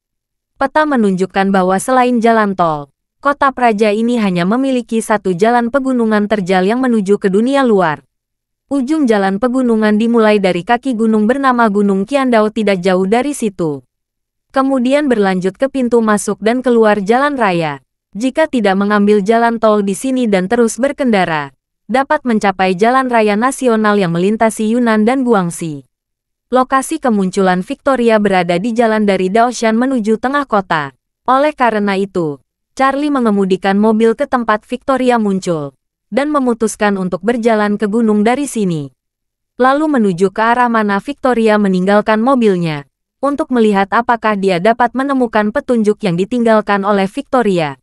Peta menunjukkan bahwa selain jalan tol, kota praja ini hanya memiliki satu jalan pegunungan terjal yang menuju ke dunia luar. Ujung jalan pegunungan dimulai dari kaki gunung bernama Gunung Qiandao tidak jauh dari situ. Kemudian berlanjut ke pintu masuk dan keluar jalan raya. Jika tidak mengambil jalan tol di sini dan terus berkendara, dapat mencapai jalan raya nasional yang melintasi Yunnan dan Guangxi. Lokasi kemunculan Victoria berada di jalan dari Daoshan menuju tengah kota. Oleh karena itu, Charlie mengemudikan mobil ke tempat Victoria muncul, dan memutuskan untuk berjalan ke gunung dari sini. Lalu menuju ke arah mana Victoria meninggalkan mobilnya, untuk melihat apakah dia dapat menemukan petunjuk yang ditinggalkan oleh Victoria.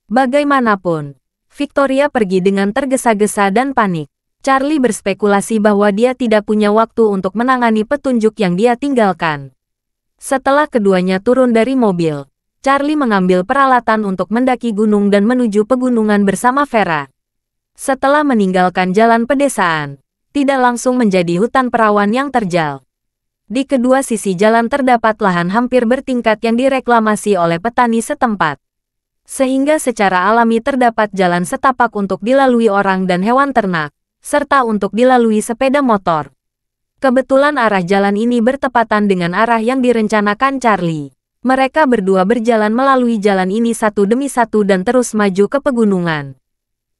Bagaimanapun, Victoria pergi dengan tergesa-gesa dan panik. Charlie berspekulasi bahwa dia tidak punya waktu untuk menangani petunjuk yang dia tinggalkan. Setelah keduanya turun dari mobil, Charlie mengambil peralatan untuk mendaki gunung dan menuju pegunungan bersama Vera. Setelah meninggalkan jalan pedesaan, tidak langsung menjadi hutan perawan yang terjal. Di kedua sisi jalan terdapat lahan hampir bertingkat yang direklamasi oleh petani setempat. Sehingga secara alami terdapat jalan setapak untuk dilalui orang dan hewan ternak, serta untuk dilalui sepeda motor. Kebetulan arah jalan ini bertepatan dengan arah yang direncanakan Charlie. Mereka berdua berjalan melalui jalan ini satu demi satu dan terus maju ke pegunungan.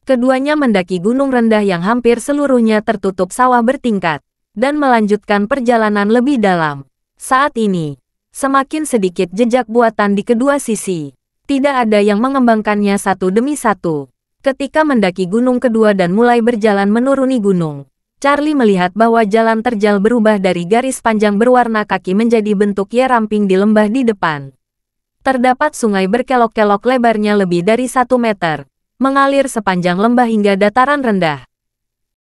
Keduanya mendaki gunung rendah yang hampir seluruhnya tertutup sawah bertingkat, dan melanjutkan perjalanan lebih dalam. Saat ini, semakin sedikit jejak buatan di kedua sisi. Tidak ada yang mengembangkannya satu demi satu. Ketika mendaki gunung kedua dan mulai berjalan menuruni gunung, Charlie melihat bahwa jalan terjal berubah dari garis panjang berwarna kaki menjadi bentuk Y ramping di lembah di depan. Terdapat sungai berkelok-kelok lebarnya lebih dari 1 meter, mengalir sepanjang lembah hingga dataran rendah.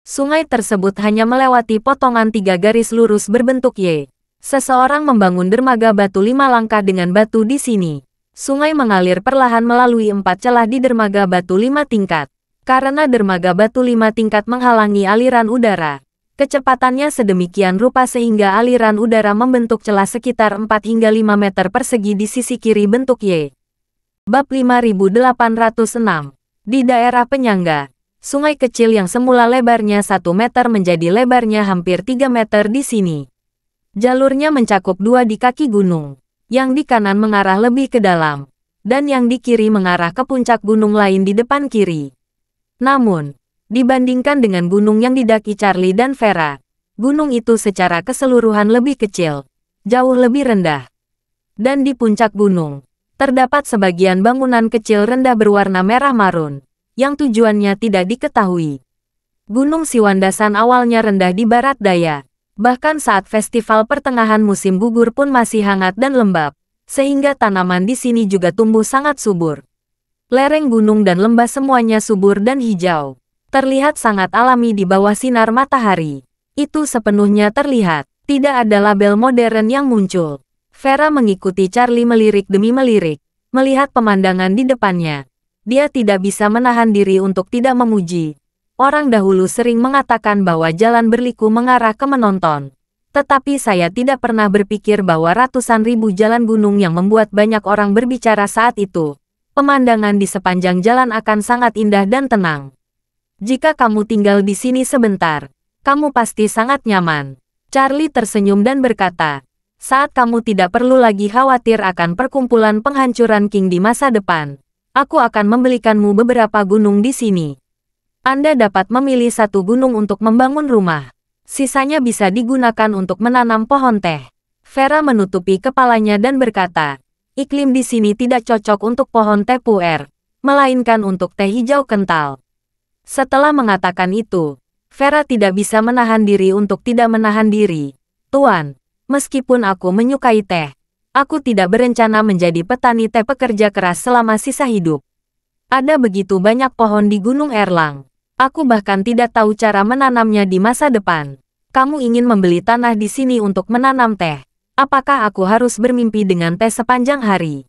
Sungai tersebut hanya melewati potongan 3 garis lurus berbentuk Y. Seseorang membangun dermaga batu 5 langkah dengan batu di sini. Sungai mengalir perlahan melalui 4 celah di dermaga batu 5 tingkat. Karena dermaga batu 5 tingkat menghalangi aliran udara, kecepatannya sedemikian rupa sehingga aliran udara membentuk celah sekitar 4 hingga 5 meter persegi di sisi kiri bentuk Y. Bab 5806. Di daerah penyangga, sungai kecil yang semula lebarnya 1 meter menjadi lebarnya hampir 3 meter di sini. Jalurnya mencakup 2 di kaki gunung, yang di kanan mengarah lebih ke dalam, dan yang di kiri mengarah ke puncak gunung lain di depan kiri. Namun, dibandingkan dengan gunung yang didaki Charlie dan Vera, gunung itu secara keseluruhan lebih kecil, jauh lebih rendah. Dan di puncak gunung, terdapat sebagian bangunan kecil rendah berwarna merah marun, yang tujuannya tidak diketahui. Gunung Siwandasan awalnya rendah di barat daya, bahkan saat festival pertengahan musim gugur pun masih hangat dan lembab, sehingga tanaman di sini juga tumbuh sangat subur. Lereng gunung dan lembah semuanya subur dan hijau. Terlihat sangat alami di bawah sinar matahari. Itu sepenuhnya terlihat. Tidak ada label modern yang muncul. Vera mengikuti Charlie melirik demi melirik, melihat pemandangan di depannya. Dia tidak bisa menahan diri untuk tidak memuji. Orang dahulu sering mengatakan bahwa jalan berliku mengarah ke menonton. Tetapi saya tidak pernah berpikir bahwa ratusan ribu jalan gunung yang membuat banyak orang berbicara saat itu. Pemandangan di sepanjang jalan akan sangat indah dan tenang. Jika kamu tinggal di sini sebentar, kamu pasti sangat nyaman. Charlie tersenyum dan berkata, saat kamu tidak perlu lagi khawatir akan perkumpulan penghancuran King di masa depan, aku akan membelikanmu beberapa gunung di sini. Anda dapat memilih 1 gunung untuk membangun rumah. Sisanya bisa digunakan untuk menanam pohon teh. Vera menutupi kepalanya dan berkata, iklim di sini tidak cocok untuk pohon teh puer, melainkan untuk teh hijau kental. Setelah mengatakan itu, Vera tidak bisa menahan diri untuk tidak menahan diri. Tuan, meskipun aku menyukai teh, aku tidak berencana menjadi petani teh pekerja keras selama sisa hidup. Ada begitu banyak pohon di Gunung Erlang. Aku bahkan tidak tahu cara menanamnya di masa depan. Kamu ingin membeli tanah di sini untuk menanam teh. Apakah aku harus bermimpi dengan teh sepanjang hari?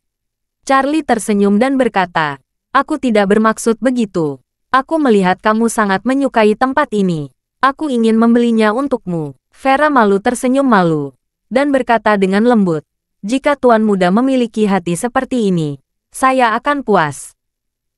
Charlie tersenyum dan berkata, aku tidak bermaksud begitu. Aku melihat kamu sangat menyukai tempat ini. Aku ingin membelinya untukmu. Vera malu tersenyum malu, dan berkata dengan lembut, jika tuan muda memiliki hati seperti ini, saya akan puas.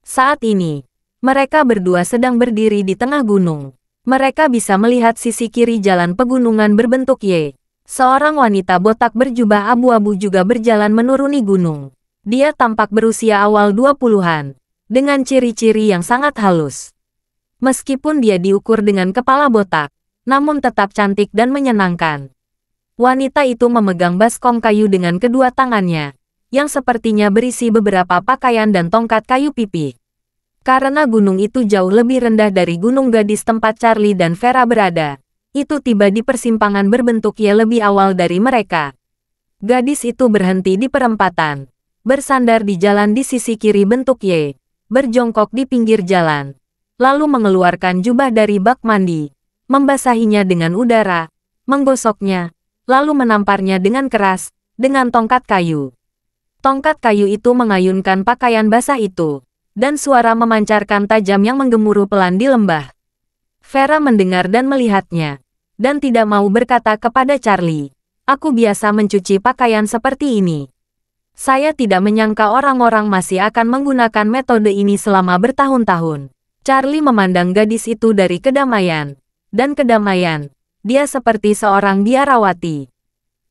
Saat ini, mereka berdua sedang berdiri di tengah gunung. Mereka bisa melihat sisi kiri jalan pegunungan berbentuk Y. Seorang wanita botak berjubah abu-abu juga berjalan menuruni gunung. Dia tampak berusia awal 20-an, dengan ciri-ciri yang sangat halus. Meskipun dia diukur dengan kepala botak, namun tetap cantik dan menyenangkan. Wanita itu memegang baskom kayu dengan kedua tangannya, yang sepertinya berisi beberapa pakaian dan tongkat kayu pipi. Karena gunung itu jauh lebih rendah dari Gunung Gadis tempat Charlie dan Vera berada, itu tiba di persimpangan berbentuk Y lebih awal dari mereka. Gadis itu berhenti di perempatan, bersandar di jalan di sisi kiri bentuk Y, berjongkok di pinggir jalan, lalu mengeluarkan jubah dari bak mandi, membasahinya dengan udara, menggosoknya, lalu menamparnya dengan keras, dengan tongkat kayu. Tongkat kayu itu mengayunkan pakaian basah itu, dan suara memancarkan tajam yang menggemuruh pelan di lembah. Vera mendengar dan melihatnya, dan tidak mau berkata kepada Charlie, aku biasa mencuci pakaian seperti ini. Saya tidak menyangka orang-orang masih akan menggunakan metode ini selama bertahun-tahun. Charlie memandang gadis itu dari kedamaian, dan kedamaian, Dia seperti seorang biarawati.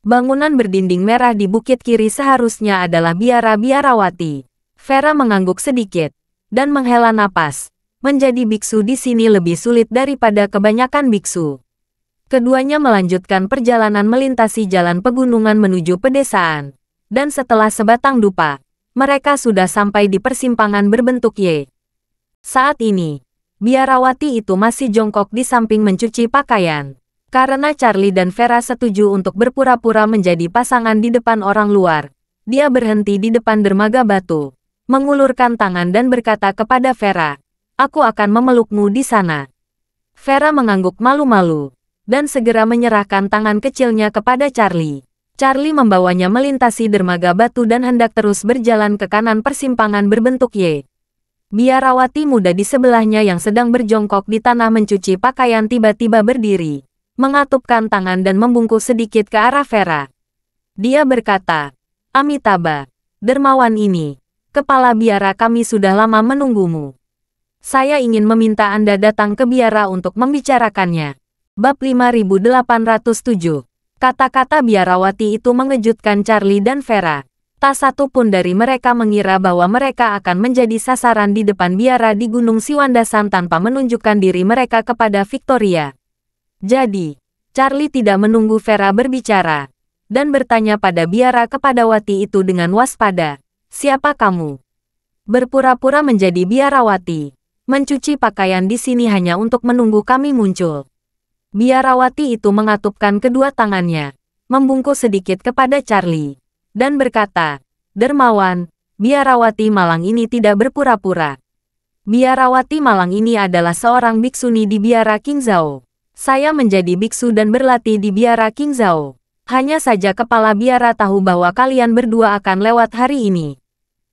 Bangunan berdinding merah di bukit kiri seharusnya adalah biara-biarawati. Vera mengangguk sedikit dan menghela napas. Menjadi biksu di sini lebih sulit daripada kebanyakan biksu. Keduanya melanjutkan perjalanan melintasi jalan pegunungan menuju pedesaan. Dan setelah sebatang dupa, mereka sudah sampai di persimpangan berbentuk Y. Saat ini, biarawati itu masih jongkok di samping mencuci pakaian. Karena Charlie dan Vera setuju untuk berpura-pura menjadi pasangan di depan orang luar, dia berhenti di depan dermaga batu, mengulurkan tangan dan berkata kepada Vera, "Aku akan memelukmu di sana." Vera mengangguk malu-malu, dan segera menyerahkan tangan kecilnya kepada Charlie. Charlie membawanya melintasi dermaga batu dan hendak terus berjalan ke kanan persimpangan berbentuk Y. Biarawati muda di sebelahnya yang sedang berjongkok di tanah mencuci pakaian tiba-tiba berdiri, mengatupkan tangan dan membungkuk sedikit ke arah Vera. Dia berkata, "Amitabha, dermawan ini, kepala biara kami sudah lama menunggumu. Saya ingin meminta Anda datang ke biara untuk membicarakannya." Bab 5807. Kata-kata biarawati itu mengejutkan Charlie dan Vera. Tak satu pun dari mereka mengira bahwa mereka akan menjadi sasaran di depan biara di Gunung Siwandasan tanpa menunjukkan diri mereka kepada Victoria. Jadi, Charlie tidak menunggu Vera berbicara, dan bertanya pada biara kepadawati itu dengan waspada, "Siapa kamu?" "Berpura-pura menjadi biarawati, mencuci pakaian di sini hanya untuk menunggu kami muncul." Biarawati itu mengatupkan kedua tangannya, membungkuk sedikit kepada Charlie, dan berkata, "Dermawan, biarawati malang ini tidak berpura-pura. Biarawati malang ini adalah seorang biksuni di biara King Zhao. Saya menjadi biksu dan berlatih di biara King Zhao. Hanya saja kepala biara tahu bahwa kalian berdua akan lewat hari ini.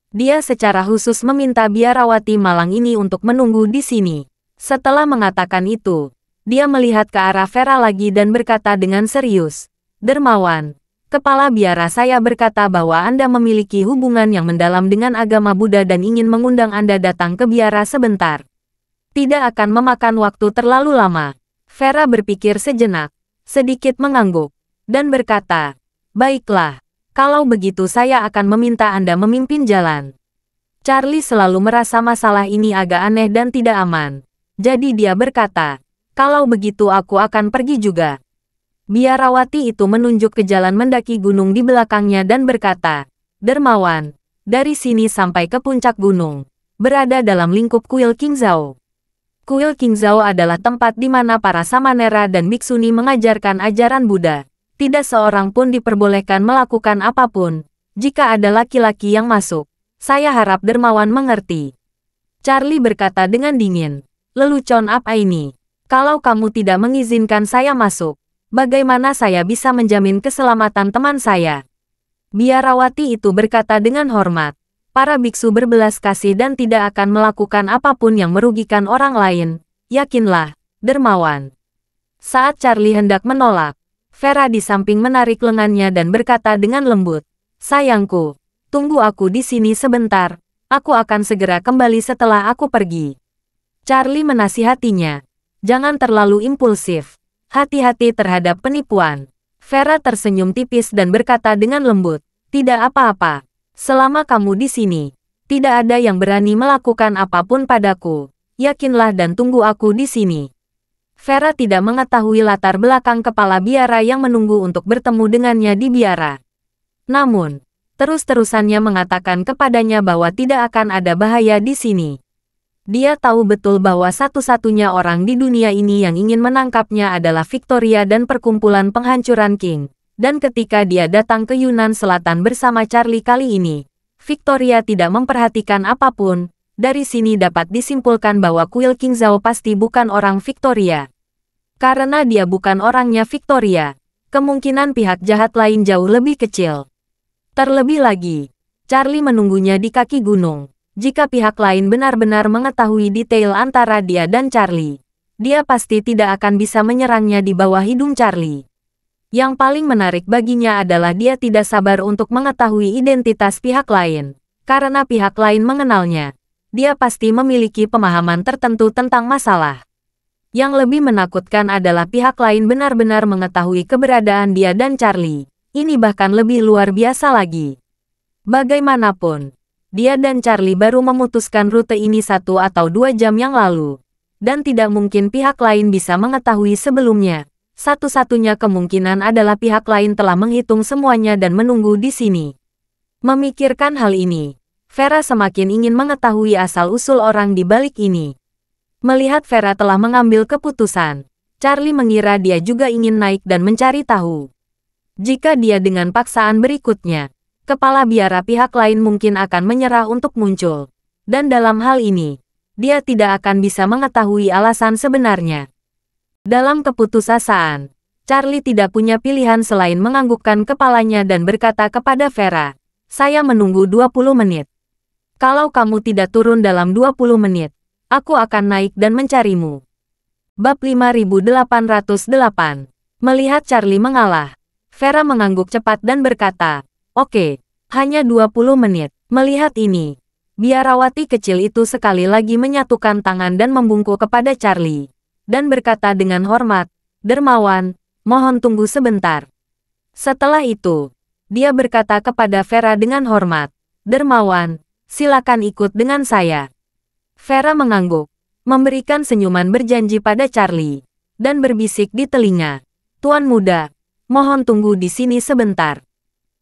Dia secara khusus meminta biarawati malang ini untuk menunggu di sini." Setelah mengatakan itu, dia melihat ke arah Vera lagi dan berkata dengan serius, "Dermawan, kepala biara saya berkata bahwa Anda memiliki hubungan yang mendalam dengan agama Buddha dan ingin mengundang Anda datang ke biara sebentar. Tidak akan memakan waktu terlalu lama." Vera berpikir sejenak, sedikit mengangguk, dan berkata, "Baiklah, kalau begitu saya akan meminta Anda memimpin jalan." Charlie selalu merasa masalah ini agak aneh dan tidak aman. Jadi dia berkata, "Kalau begitu aku akan pergi juga." Biarawati itu menunjuk ke jalan mendaki gunung di belakangnya dan berkata, "Dermawan, dari sini sampai ke puncak gunung, berada dalam lingkup kuil King Zhao. Kuil King Zhao adalah tempat di mana para samanera dan biksuni mengajarkan ajaran Buddha. Tidak seorang pun diperbolehkan melakukan apapun. Jika ada laki-laki yang masuk, saya harap dermawan mengerti." Charlie berkata dengan dingin, "Lelucon apa ini? Kalau kamu tidak mengizinkan saya masuk, bagaimana saya bisa menjamin keselamatan teman saya?" Biarawati itu berkata dengan hormat, "Para biksu berbelas kasih dan tidak akan melakukan apapun yang merugikan orang lain. Yakinlah, dermawan." Saat Charlie hendak menolak, Vera di samping menarik lengannya dan berkata dengan lembut, "Sayangku, tunggu aku di sini sebentar. Aku akan segera kembali setelah aku pergi." Charlie menasihatinya, "Jangan terlalu impulsif. Hati-hati terhadap penipuan." Vera tersenyum tipis dan berkata dengan lembut, "Tidak apa-apa. Selama kamu di sini, tidak ada yang berani melakukan apapun padaku. Yakinlah dan tunggu aku di sini." Vera tidak mengetahui latar belakang kepala biara yang menunggu untuk bertemu dengannya di biara. Namun, terus-terusannya mengatakan kepadanya bahwa tidak akan ada bahaya di sini. Dia tahu betul bahwa satu-satunya orang di dunia ini yang ingin menangkapnya adalah Victoria dan perkumpulan penghancuran King. Dan ketika dia datang ke Yunnan Selatan bersama Charlie kali ini, Victoria tidak memperhatikan apapun. Dari sini dapat disimpulkan bahwa kuil King Zhao pasti bukan orang Victoria. Karena dia bukan orangnya Victoria, kemungkinan pihak jahat lain jauh lebih kecil. Terlebih lagi, Charlie menunggunya di kaki gunung. Jika pihak lain benar-benar mengetahui detail antara dia dan Charlie, dia pasti tidak akan bisa menyerangnya di bawah hidung Charlie. Yang paling menarik baginya adalah dia tidak sabar untuk mengetahui identitas pihak lain. Karena pihak lain mengenalnya, dia pasti memiliki pemahaman tertentu tentang masalah. Yang lebih menakutkan adalah pihak lain benar-benar mengetahui keberadaan dia dan Charlie. Ini bahkan lebih luar biasa lagi. Bagaimanapun, dia dan Charlie baru memutuskan rute ini 1 atau 2 jam yang lalu. Dan tidak mungkin pihak lain bisa mengetahui sebelumnya. Satu-satunya kemungkinan adalah pihak lain telah menghitung semuanya dan menunggu di sini. Memikirkan hal ini, Vera semakin ingin mengetahui asal-usul orang di balik ini. Melihat Vera telah mengambil keputusan, Charlie mengira dia juga ingin naik dan mencari tahu. Jika dia dengan paksaan berikutnya, kepala biara pihak lain mungkin akan menyerah untuk muncul. Dan dalam hal ini, dia tidak akan bisa mengetahui alasan sebenarnya. Dalam keputusasaan, Charlie tidak punya pilihan selain menganggukkan kepalanya dan berkata kepada Vera, "Saya menunggu 20 menit. Kalau kamu tidak turun dalam 20 menit, aku akan naik dan mencarimu." Bab 5808. Melihat Charlie mengalah, Vera mengangguk cepat dan berkata, "Oke, hanya 20 menit." Melihat ini, biarawati kecil itu sekali lagi menyatukan tangan dan membungkuk kepada Charlie. Dan berkata dengan hormat, "Dermawan, mohon tunggu sebentar." Setelah itu, dia berkata kepada Vera dengan hormat, "Dermawan, silakan ikut dengan saya." Vera mengangguk, memberikan senyuman berjanji pada Charlie, dan berbisik di telinga, "Tuan muda, mohon tunggu di sini sebentar.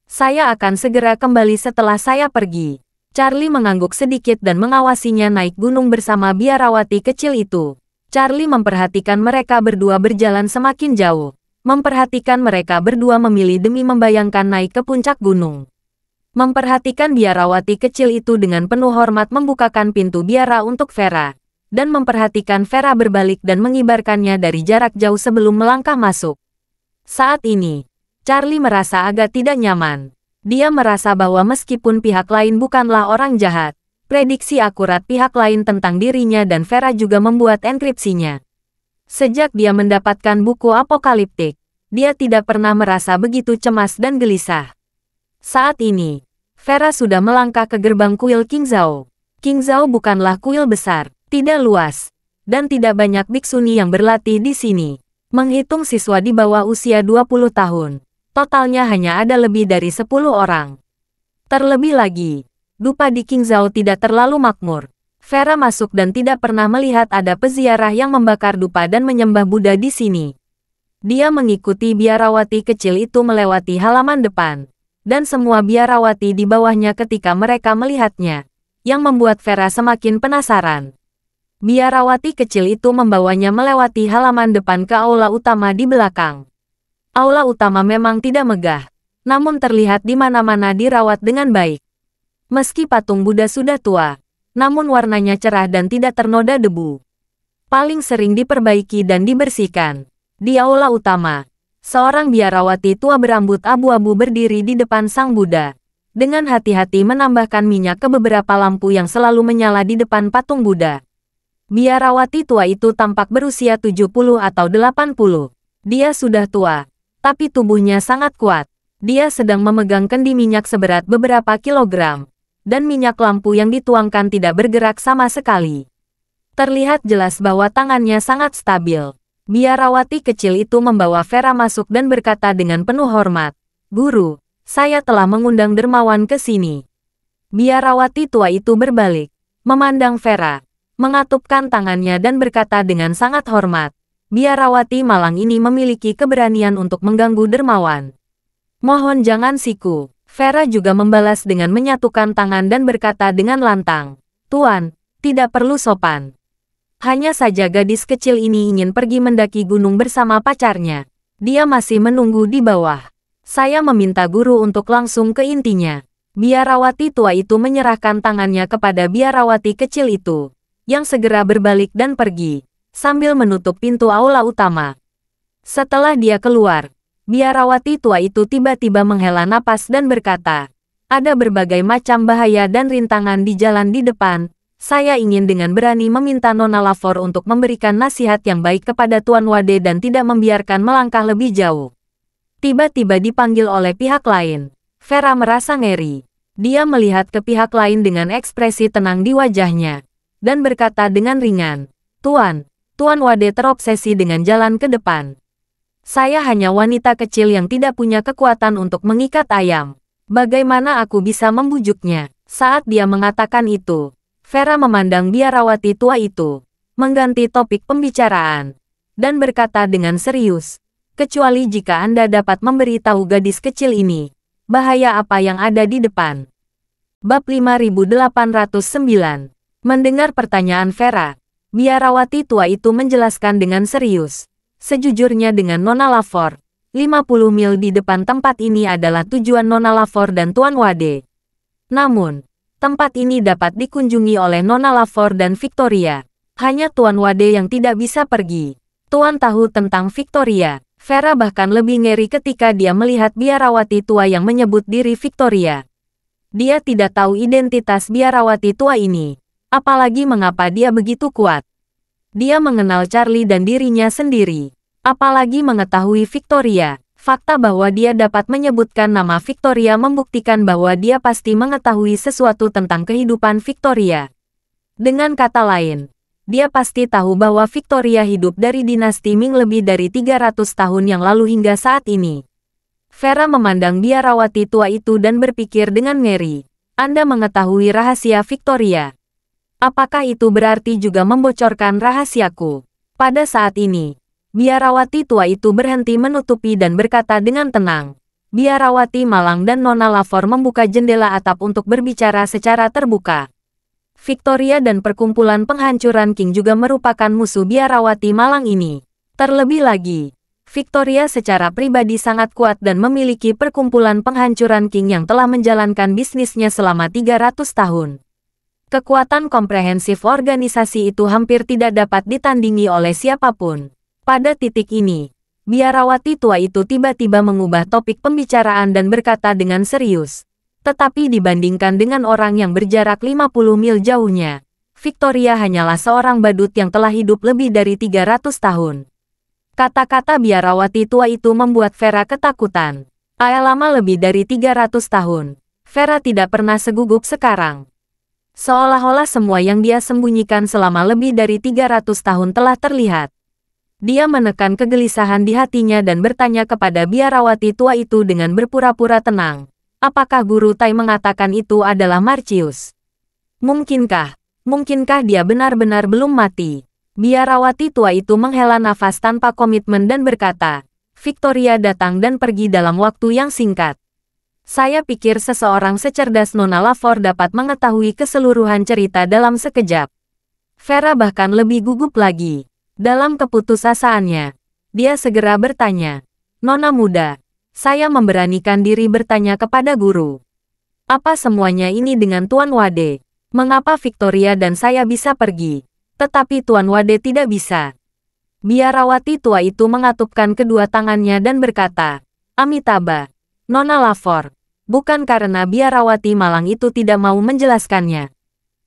Saya akan segera kembali setelah saya pergi." Charlie mengangguk sedikit dan mengawasinya naik gunung bersama biarawati kecil itu. Charlie memperhatikan mereka berdua berjalan semakin jauh. Memperhatikan mereka berdua memilih demi membayangkan naik ke puncak gunung. Memperhatikan biarawati kecil itu dengan penuh hormat membukakan pintu biara untuk Vera. Dan memperhatikan Vera berbalik dan mengibarkannya dari jarak jauh sebelum melangkah masuk. Saat ini, Charlie merasa agak tidak nyaman. Dia merasa bahwa meskipun pihak lain bukanlah orang jahat, prediksi akurat pihak lain tentang dirinya dan Vera juga membuat enkripsinya. Sejak dia mendapatkan buku apokaliptik, dia tidak pernah merasa begitu cemas dan gelisah. Saat ini, Vera sudah melangkah ke gerbang kuil Qingzhou. Qingzhou bukanlah kuil besar, tidak luas, dan tidak banyak biksuni yang berlatih di sini. Menghitung siswa di bawah usia 20 tahun, totalnya hanya ada lebih dari 10 orang. Terlebih lagi, dupa di Qingzhou tidak terlalu makmur. Vera masuk dan tidak pernah melihat ada peziarah yang membakar dupa dan menyembah Buddha di sini. Dia mengikuti biarawati kecil itu melewati halaman depan, dan semua biarawati di bawahnya ketika mereka melihatnya, yang membuat Vera semakin penasaran. Biarawati kecil itu membawanya melewati halaman depan ke aula utama di belakang. Aula utama memang tidak megah, namun terlihat di mana-mana dirawat dengan baik. Meski patung Buddha sudah tua, namun warnanya cerah dan tidak ternoda debu. Paling sering diperbaiki dan dibersihkan. Di aula utama, seorang biarawati tua berambut abu-abu berdiri di depan sang Buddha. Dengan hati-hati menambahkan minyak ke beberapa lampu yang selalu menyala di depan patung Buddha. Biarawati tua itu tampak berusia 70 atau 80. Dia sudah tua, tapi tubuhnya sangat kuat. Dia sedang memegang kendi minyak seberat beberapa kilogram. Dan minyak lampu yang dituangkan tidak bergerak sama sekali. Terlihat jelas bahwa tangannya sangat stabil. Biarawati kecil itu membawa Vera masuk dan berkata dengan penuh hormat, "Guru, saya telah mengundang dermawan ke sini." Biarawati tua itu berbalik, memandang Vera, mengatupkan tangannya dan berkata dengan sangat hormat, "Biarawati malang ini memiliki keberanian untuk mengganggu dermawan. Mohon jangan siku." Vera juga membalas dengan menyatukan tangan dan berkata dengan lantang, "Tuan, tidak perlu sopan. Hanya saja gadis kecil ini ingin pergi mendaki gunung bersama pacarnya. Dia masih menunggu di bawah. Saya meminta guru untuk langsung ke intinya." Biarawati tua itu menyerahkan tangannya kepada biarawati kecil itu, yang segera berbalik dan pergi, sambil menutup pintu aula utama. Setelah dia keluar, biarawati tua itu tiba-tiba menghela napas dan berkata, "Ada berbagai macam bahaya dan rintangan di jalan di depan. Saya ingin dengan berani meminta Nona Lafor untuk memberikan nasihat yang baik kepada Tuan Wade dan tidak membiarkan melangkah lebih jauh." Tiba-tiba dipanggil oleh pihak lain. Vera merasa ngeri. Dia melihat ke pihak lain dengan ekspresi tenang di wajahnya, dan berkata dengan ringan, "Tuan, Tuan Wade terobsesi dengan jalan ke depan. Saya hanya wanita kecil yang tidak punya kekuatan untuk mengikat ayam. Bagaimana aku bisa membujuknya? Saat dia mengatakan itu, Vera memandang biarawati tua itu, mengganti topik pembicaraan, dan berkata dengan serius, kecuali jika Anda dapat memberitahu gadis kecil ini, bahaya apa yang ada di depan. Bab 5809. Mendengar pertanyaan Vera, biarawati tua itu menjelaskan dengan serius. Sejujurnya dengan Nona Lafor, 50 mil di depan tempat ini adalah tujuan Nona Lafor dan Tuan Wade. Namun, tempat ini dapat dikunjungi oleh Nona Lafor dan Victoria. Hanya Tuan Wade yang tidak bisa pergi. Tuan tahu tentang Victoria. Vera bahkan lebih ngeri ketika dia melihat biarawati tua yang menyebut diri Victoria. Dia tidak tahu identitas biarawati tua ini. Apalagi mengapa dia begitu kuat. Dia mengenal Charlie dan dirinya sendiri. Apalagi mengetahui Victoria. Fakta bahwa dia dapat menyebutkan nama Victoria membuktikan bahwa dia pasti mengetahui sesuatu tentang kehidupan Victoria. Dengan kata lain, dia pasti tahu bahwa Victoria hidup dari dinasti Ming lebih dari 300 tahun yang lalu hingga saat ini. Vera memandang biarawati tua itu dan berpikir dengan ngeri. Anda mengetahui rahasia Victoria. Apakah itu berarti juga membocorkan rahasiaku? Pada saat ini, biarawati tua itu berhenti menutupi dan berkata dengan tenang. Biarawati Malang dan Nona Lafor membuka jendela atap untuk berbicara secara terbuka. Victoria dan perkumpulan penghancuran King juga merupakan musuh biarawati Malang ini. Terlebih lagi, Victoria secara pribadi sangat kuat dan memiliki perkumpulan penghancuran King yang telah menjalankan bisnisnya selama 300 tahun. Kekuatan komprehensif organisasi itu hampir tidak dapat ditandingi oleh siapapun. Pada titik ini, biarawati tua itu tiba-tiba mengubah topik pembicaraan dan berkata dengan serius. Tetapi dibandingkan dengan orang yang berjarak 50 mil jauhnya, Victoria hanyalah seorang badut yang telah hidup lebih dari 300 tahun. Kata-kata biarawati tua itu membuat Vera ketakutan. Lama lebih dari 300 tahun, Vera tidak pernah segugup sekarang. Seolah-olah semua yang dia sembunyikan selama lebih dari 300 tahun telah terlihat. Dia menekan kegelisahan di hatinya dan bertanya kepada biarawati tua itu dengan berpura-pura tenang. Apakah Guru Tai mengatakan itu adalah Marcius? Mungkinkah dia benar-benar belum mati? Biarawati tua itu menghela nafas tanpa komitmen dan berkata, Victoria datang dan pergi dalam waktu yang singkat. Saya pikir seseorang secerdas Nona Lafor dapat mengetahui keseluruhan cerita dalam sekejap. Vera bahkan lebih gugup lagi. Dalam keputusasaannya, dia segera bertanya, Nona muda, saya memberanikan diri bertanya kepada guru. Apa semuanya ini dengan Tuan Wade? Mengapa Victoria dan saya bisa pergi, tetapi Tuan Wade tidak bisa? Biarawati tua itu mengatupkan kedua tangannya dan berkata, Amitabha, Nona Lafor, bukan karena biarawati Malang itu tidak mau menjelaskannya.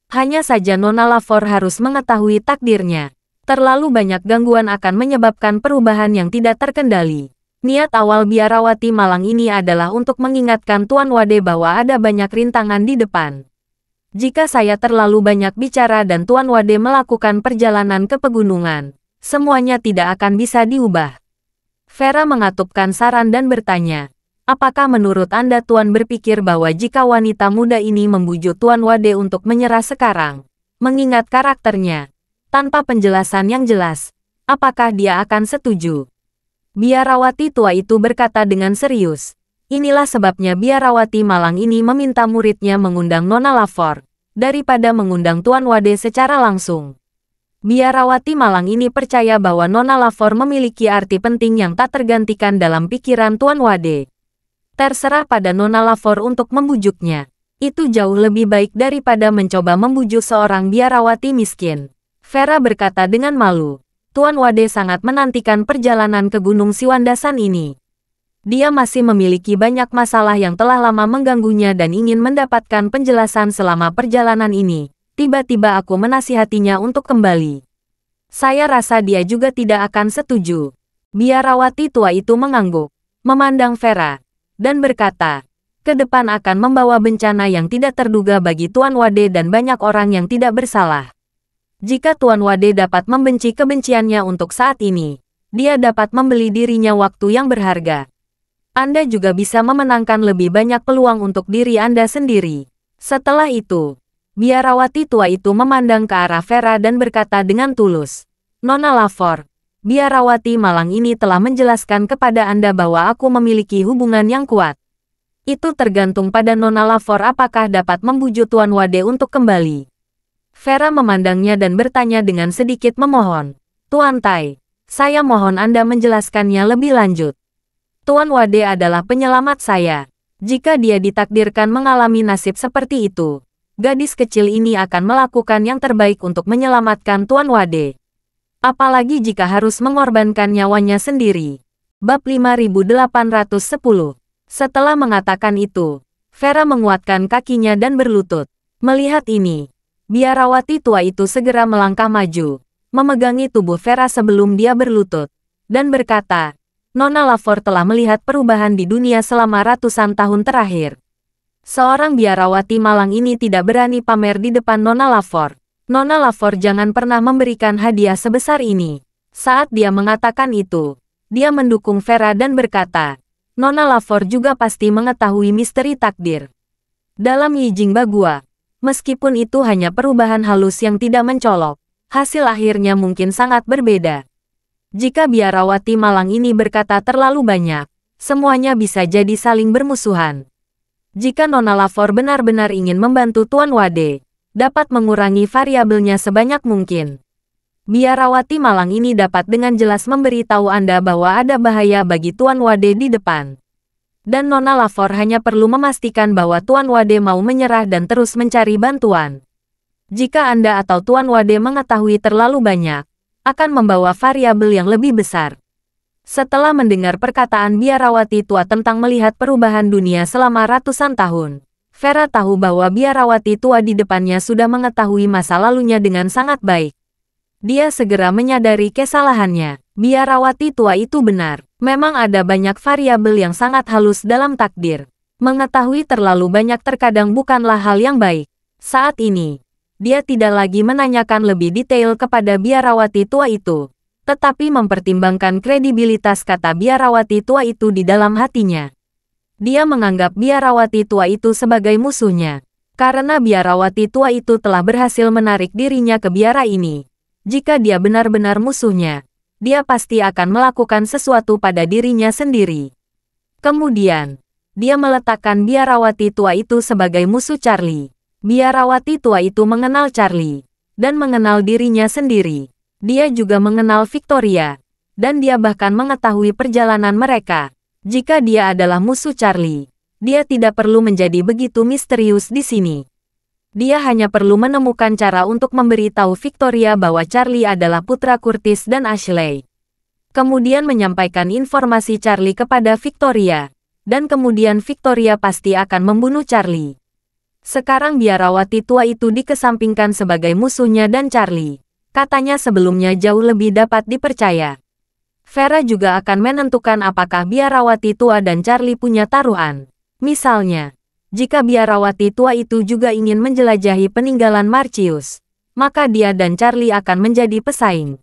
Hanya saja Nona Lafor harus mengetahui takdirnya. Terlalu banyak gangguan akan menyebabkan perubahan yang tidak terkendali. Niat awal biarawati Malang ini adalah untuk mengingatkan Tuan Wade bahwa ada banyak rintangan di depan. Jika saya terlalu banyak bicara dan Tuan Wade melakukan perjalanan ke pegunungan, semuanya tidak akan bisa diubah. Vera mengatupkan saran dan bertanya, apakah menurut Anda Tuan berpikir bahwa jika wanita muda ini membujuk Tuan Wade untuk menyerah sekarang, mengingat karakternya, tanpa penjelasan yang jelas, apakah dia akan setuju? Biarawati tua itu berkata dengan serius, inilah sebabnya biarawati Malang ini meminta muridnya mengundang Nona Lafor, daripada mengundang Tuan Wade secara langsung. Biarawati Malang ini percaya bahwa Nona Lafor memiliki arti penting yang tak tergantikan dalam pikiran Tuan Wade. Terserah pada Nona Lafor untuk membujuknya. Itu jauh lebih baik daripada mencoba membujuk seorang biarawati miskin. Vera berkata dengan malu. Tuan Wade sangat menantikan perjalanan ke Gunung Siwandasan ini. Dia masih memiliki banyak masalah yang telah lama mengganggunya dan ingin mendapatkan penjelasan selama perjalanan ini. Tiba-tiba aku menasihatinya untuk kembali. Saya rasa dia juga tidak akan setuju. Biarawati tua itu mengangguk, memandang Vera, dan berkata, ke depan akan membawa bencana yang tidak terduga bagi Tuan Wade dan banyak orang yang tidak bersalah. Jika Tuan Wade dapat membenci kebenciannya untuk saat ini, dia dapat membeli dirinya waktu yang berharga. Anda juga bisa memenangkan lebih banyak peluang untuk diri Anda sendiri. Setelah itu, biarawati tua itu memandang ke arah Vera dan berkata dengan tulus, "Nona Lafor, biarawati malang ini telah menjelaskan kepada Anda bahwa aku memiliki hubungan yang kuat. Itu tergantung pada Nona Lafor apakah dapat membujuk Tuan Wade untuk kembali." Vera memandangnya dan bertanya dengan sedikit memohon, "Tuan Tai, saya mohon Anda menjelaskannya lebih lanjut. Tuan Wade adalah penyelamat saya. Jika dia ditakdirkan mengalami nasib seperti itu, gadis kecil ini akan melakukan yang terbaik untuk menyelamatkan Tuan Wade. Apalagi jika harus mengorbankan nyawanya sendiri." Bab 5810. Setelah mengatakan itu, Vera menguatkan kakinya dan berlutut. Melihat ini, biarawati tua itu segera melangkah maju, memegangi tubuh Vera sebelum dia berlutut, dan berkata, "Nona Lafor telah melihat perubahan di dunia selama ratusan tahun terakhir. Seorang biarawati malang ini tidak berani pamer di depan Nona Lafor. Nona Lafor jangan pernah memberikan hadiah sebesar ini." Saat dia mengatakan itu, dia mendukung Vera dan berkata, "Nona Lafor juga pasti mengetahui misteri takdir. Dalam Yijing Bagua, meskipun itu hanya perubahan halus yang tidak mencolok, hasil akhirnya mungkin sangat berbeda. Jika biarawati malang ini berkata terlalu banyak, semuanya bisa jadi saling bermusuhan. Jika Nona Lafor benar-benar ingin membantu Tuan Wade, dapat mengurangi variabelnya sebanyak mungkin. Biarawati malang ini dapat dengan jelas memberitahu Anda bahwa ada bahaya bagi Tuan Wade di depan. Dan Nona Lafor hanya perlu memastikan bahwa Tuan Wade mau menyerah dan terus mencari bantuan. Jika Anda atau Tuan Wade mengetahui terlalu banyak, akan membawa variabel yang lebih besar." Setelah mendengar perkataan biarawati tua tentang melihat perubahan dunia selama ratusan tahun, Vera tahu bahwa biarawati tua di depannya sudah mengetahui masa lalunya dengan sangat baik. Dia segera menyadari kesalahannya. Biarawati tua itu benar. Memang ada banyak variabel yang sangat halus dalam takdir. Mengetahui terlalu banyak terkadang bukanlah hal yang baik. Saat ini, dia tidak lagi menanyakan lebih detail kepada biarawati tua itu, tetapi mempertimbangkan kredibilitas kata biarawati tua itu di dalam hatinya. Dia menganggap biarawati tua itu sebagai musuhnya, karena biarawati tua itu telah berhasil menarik dirinya ke biara ini. Jika dia benar-benar musuhnya, dia pasti akan melakukan sesuatu pada dirinya sendiri. Kemudian, dia meletakkan biarawati tua itu sebagai musuh Charlie. Biarawati tua itu mengenal Charlie, dan mengenal dirinya sendiri. Dia juga mengenal Victoria, dan dia bahkan mengetahui perjalanan mereka. Jika dia adalah musuh Charlie, dia tidak perlu menjadi begitu misterius di sini. Dia hanya perlu menemukan cara untuk memberitahu Victoria bahwa Charlie adalah putra Curtis dan Ashley. Kemudian menyampaikan informasi Charlie kepada Victoria, dan kemudian Victoria pasti akan membunuh Charlie. Sekarang biarawati tua itu dikesampingkan sebagai musuhnya dan Charlie, katanya sebelumnya jauh lebih dapat dipercaya. Vera juga akan menentukan apakah biarawati tua dan Charlie punya taruhan. Misalnya, jika biarawati tua itu juga ingin menjelajahi peninggalan Marcius, maka dia dan Charlie akan menjadi pesaing.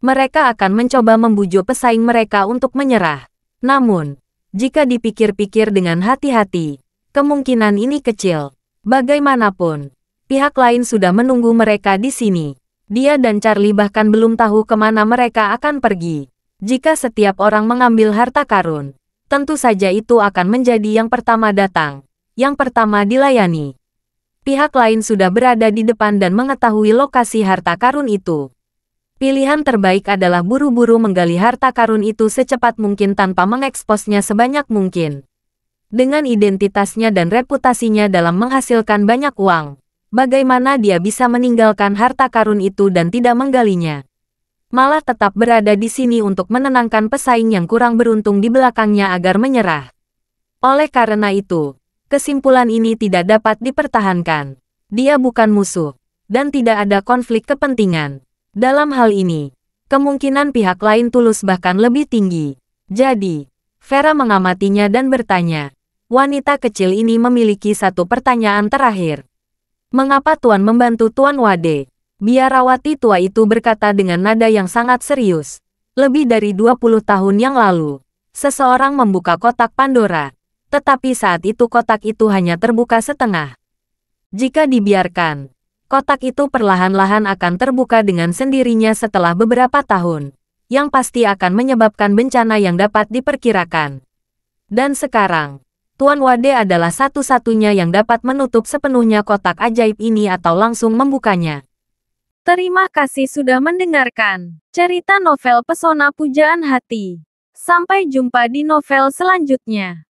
Mereka akan mencoba membujuk pesaing mereka untuk menyerah. Namun, jika dipikir-pikir dengan hati-hati, kemungkinan ini kecil. Bagaimanapun, pihak lain sudah menunggu mereka di sini. Dia dan Charlie bahkan belum tahu kemana mereka akan pergi. Jika setiap orang mengambil harta karun, tentu saja itu akan menjadi yang pertama datang, yang pertama dilayani. Pihak lain sudah berada di depan dan mengetahui lokasi harta karun itu. Pilihan terbaik adalah buru-buru menggali harta karun itu secepat mungkin tanpa mengeksposnya sebanyak mungkin. Dengan identitasnya dan reputasinya dalam menghasilkan banyak uang, bagaimana dia bisa meninggalkan harta karun itu dan tidak menggalinya? Malah tetap berada di sini untuk menenangkan pesaing yang kurang beruntung di belakangnya agar menyerah. Oleh karena itu, kesimpulan ini tidak dapat dipertahankan. Dia bukan musuh, dan tidak ada konflik kepentingan. Dalam hal ini, kemungkinan pihak lain tulus bahkan lebih tinggi. Jadi, Vera mengamatinya dan bertanya, wanita kecil ini memiliki satu pertanyaan terakhir. Mengapa Tuan membantu Tuan Wade? Biarawati tua itu berkata dengan nada yang sangat serius. Lebih dari 20 tahun yang lalu, seseorang membuka kotak Pandora. Tetapi saat itu kotak itu hanya terbuka setengah. Jika dibiarkan, kotak itu perlahan-lahan akan terbuka dengan sendirinya setelah beberapa tahun, yang pasti akan menyebabkan bencana yang dapat diperkirakan. Dan sekarang, Tuan Wade adalah satu-satunya yang dapat menutup sepenuhnya kotak ajaib ini atau langsung membukanya. Terima kasih sudah mendengarkan cerita novel Pesona Pujaan Hati. Sampai jumpa di novel selanjutnya.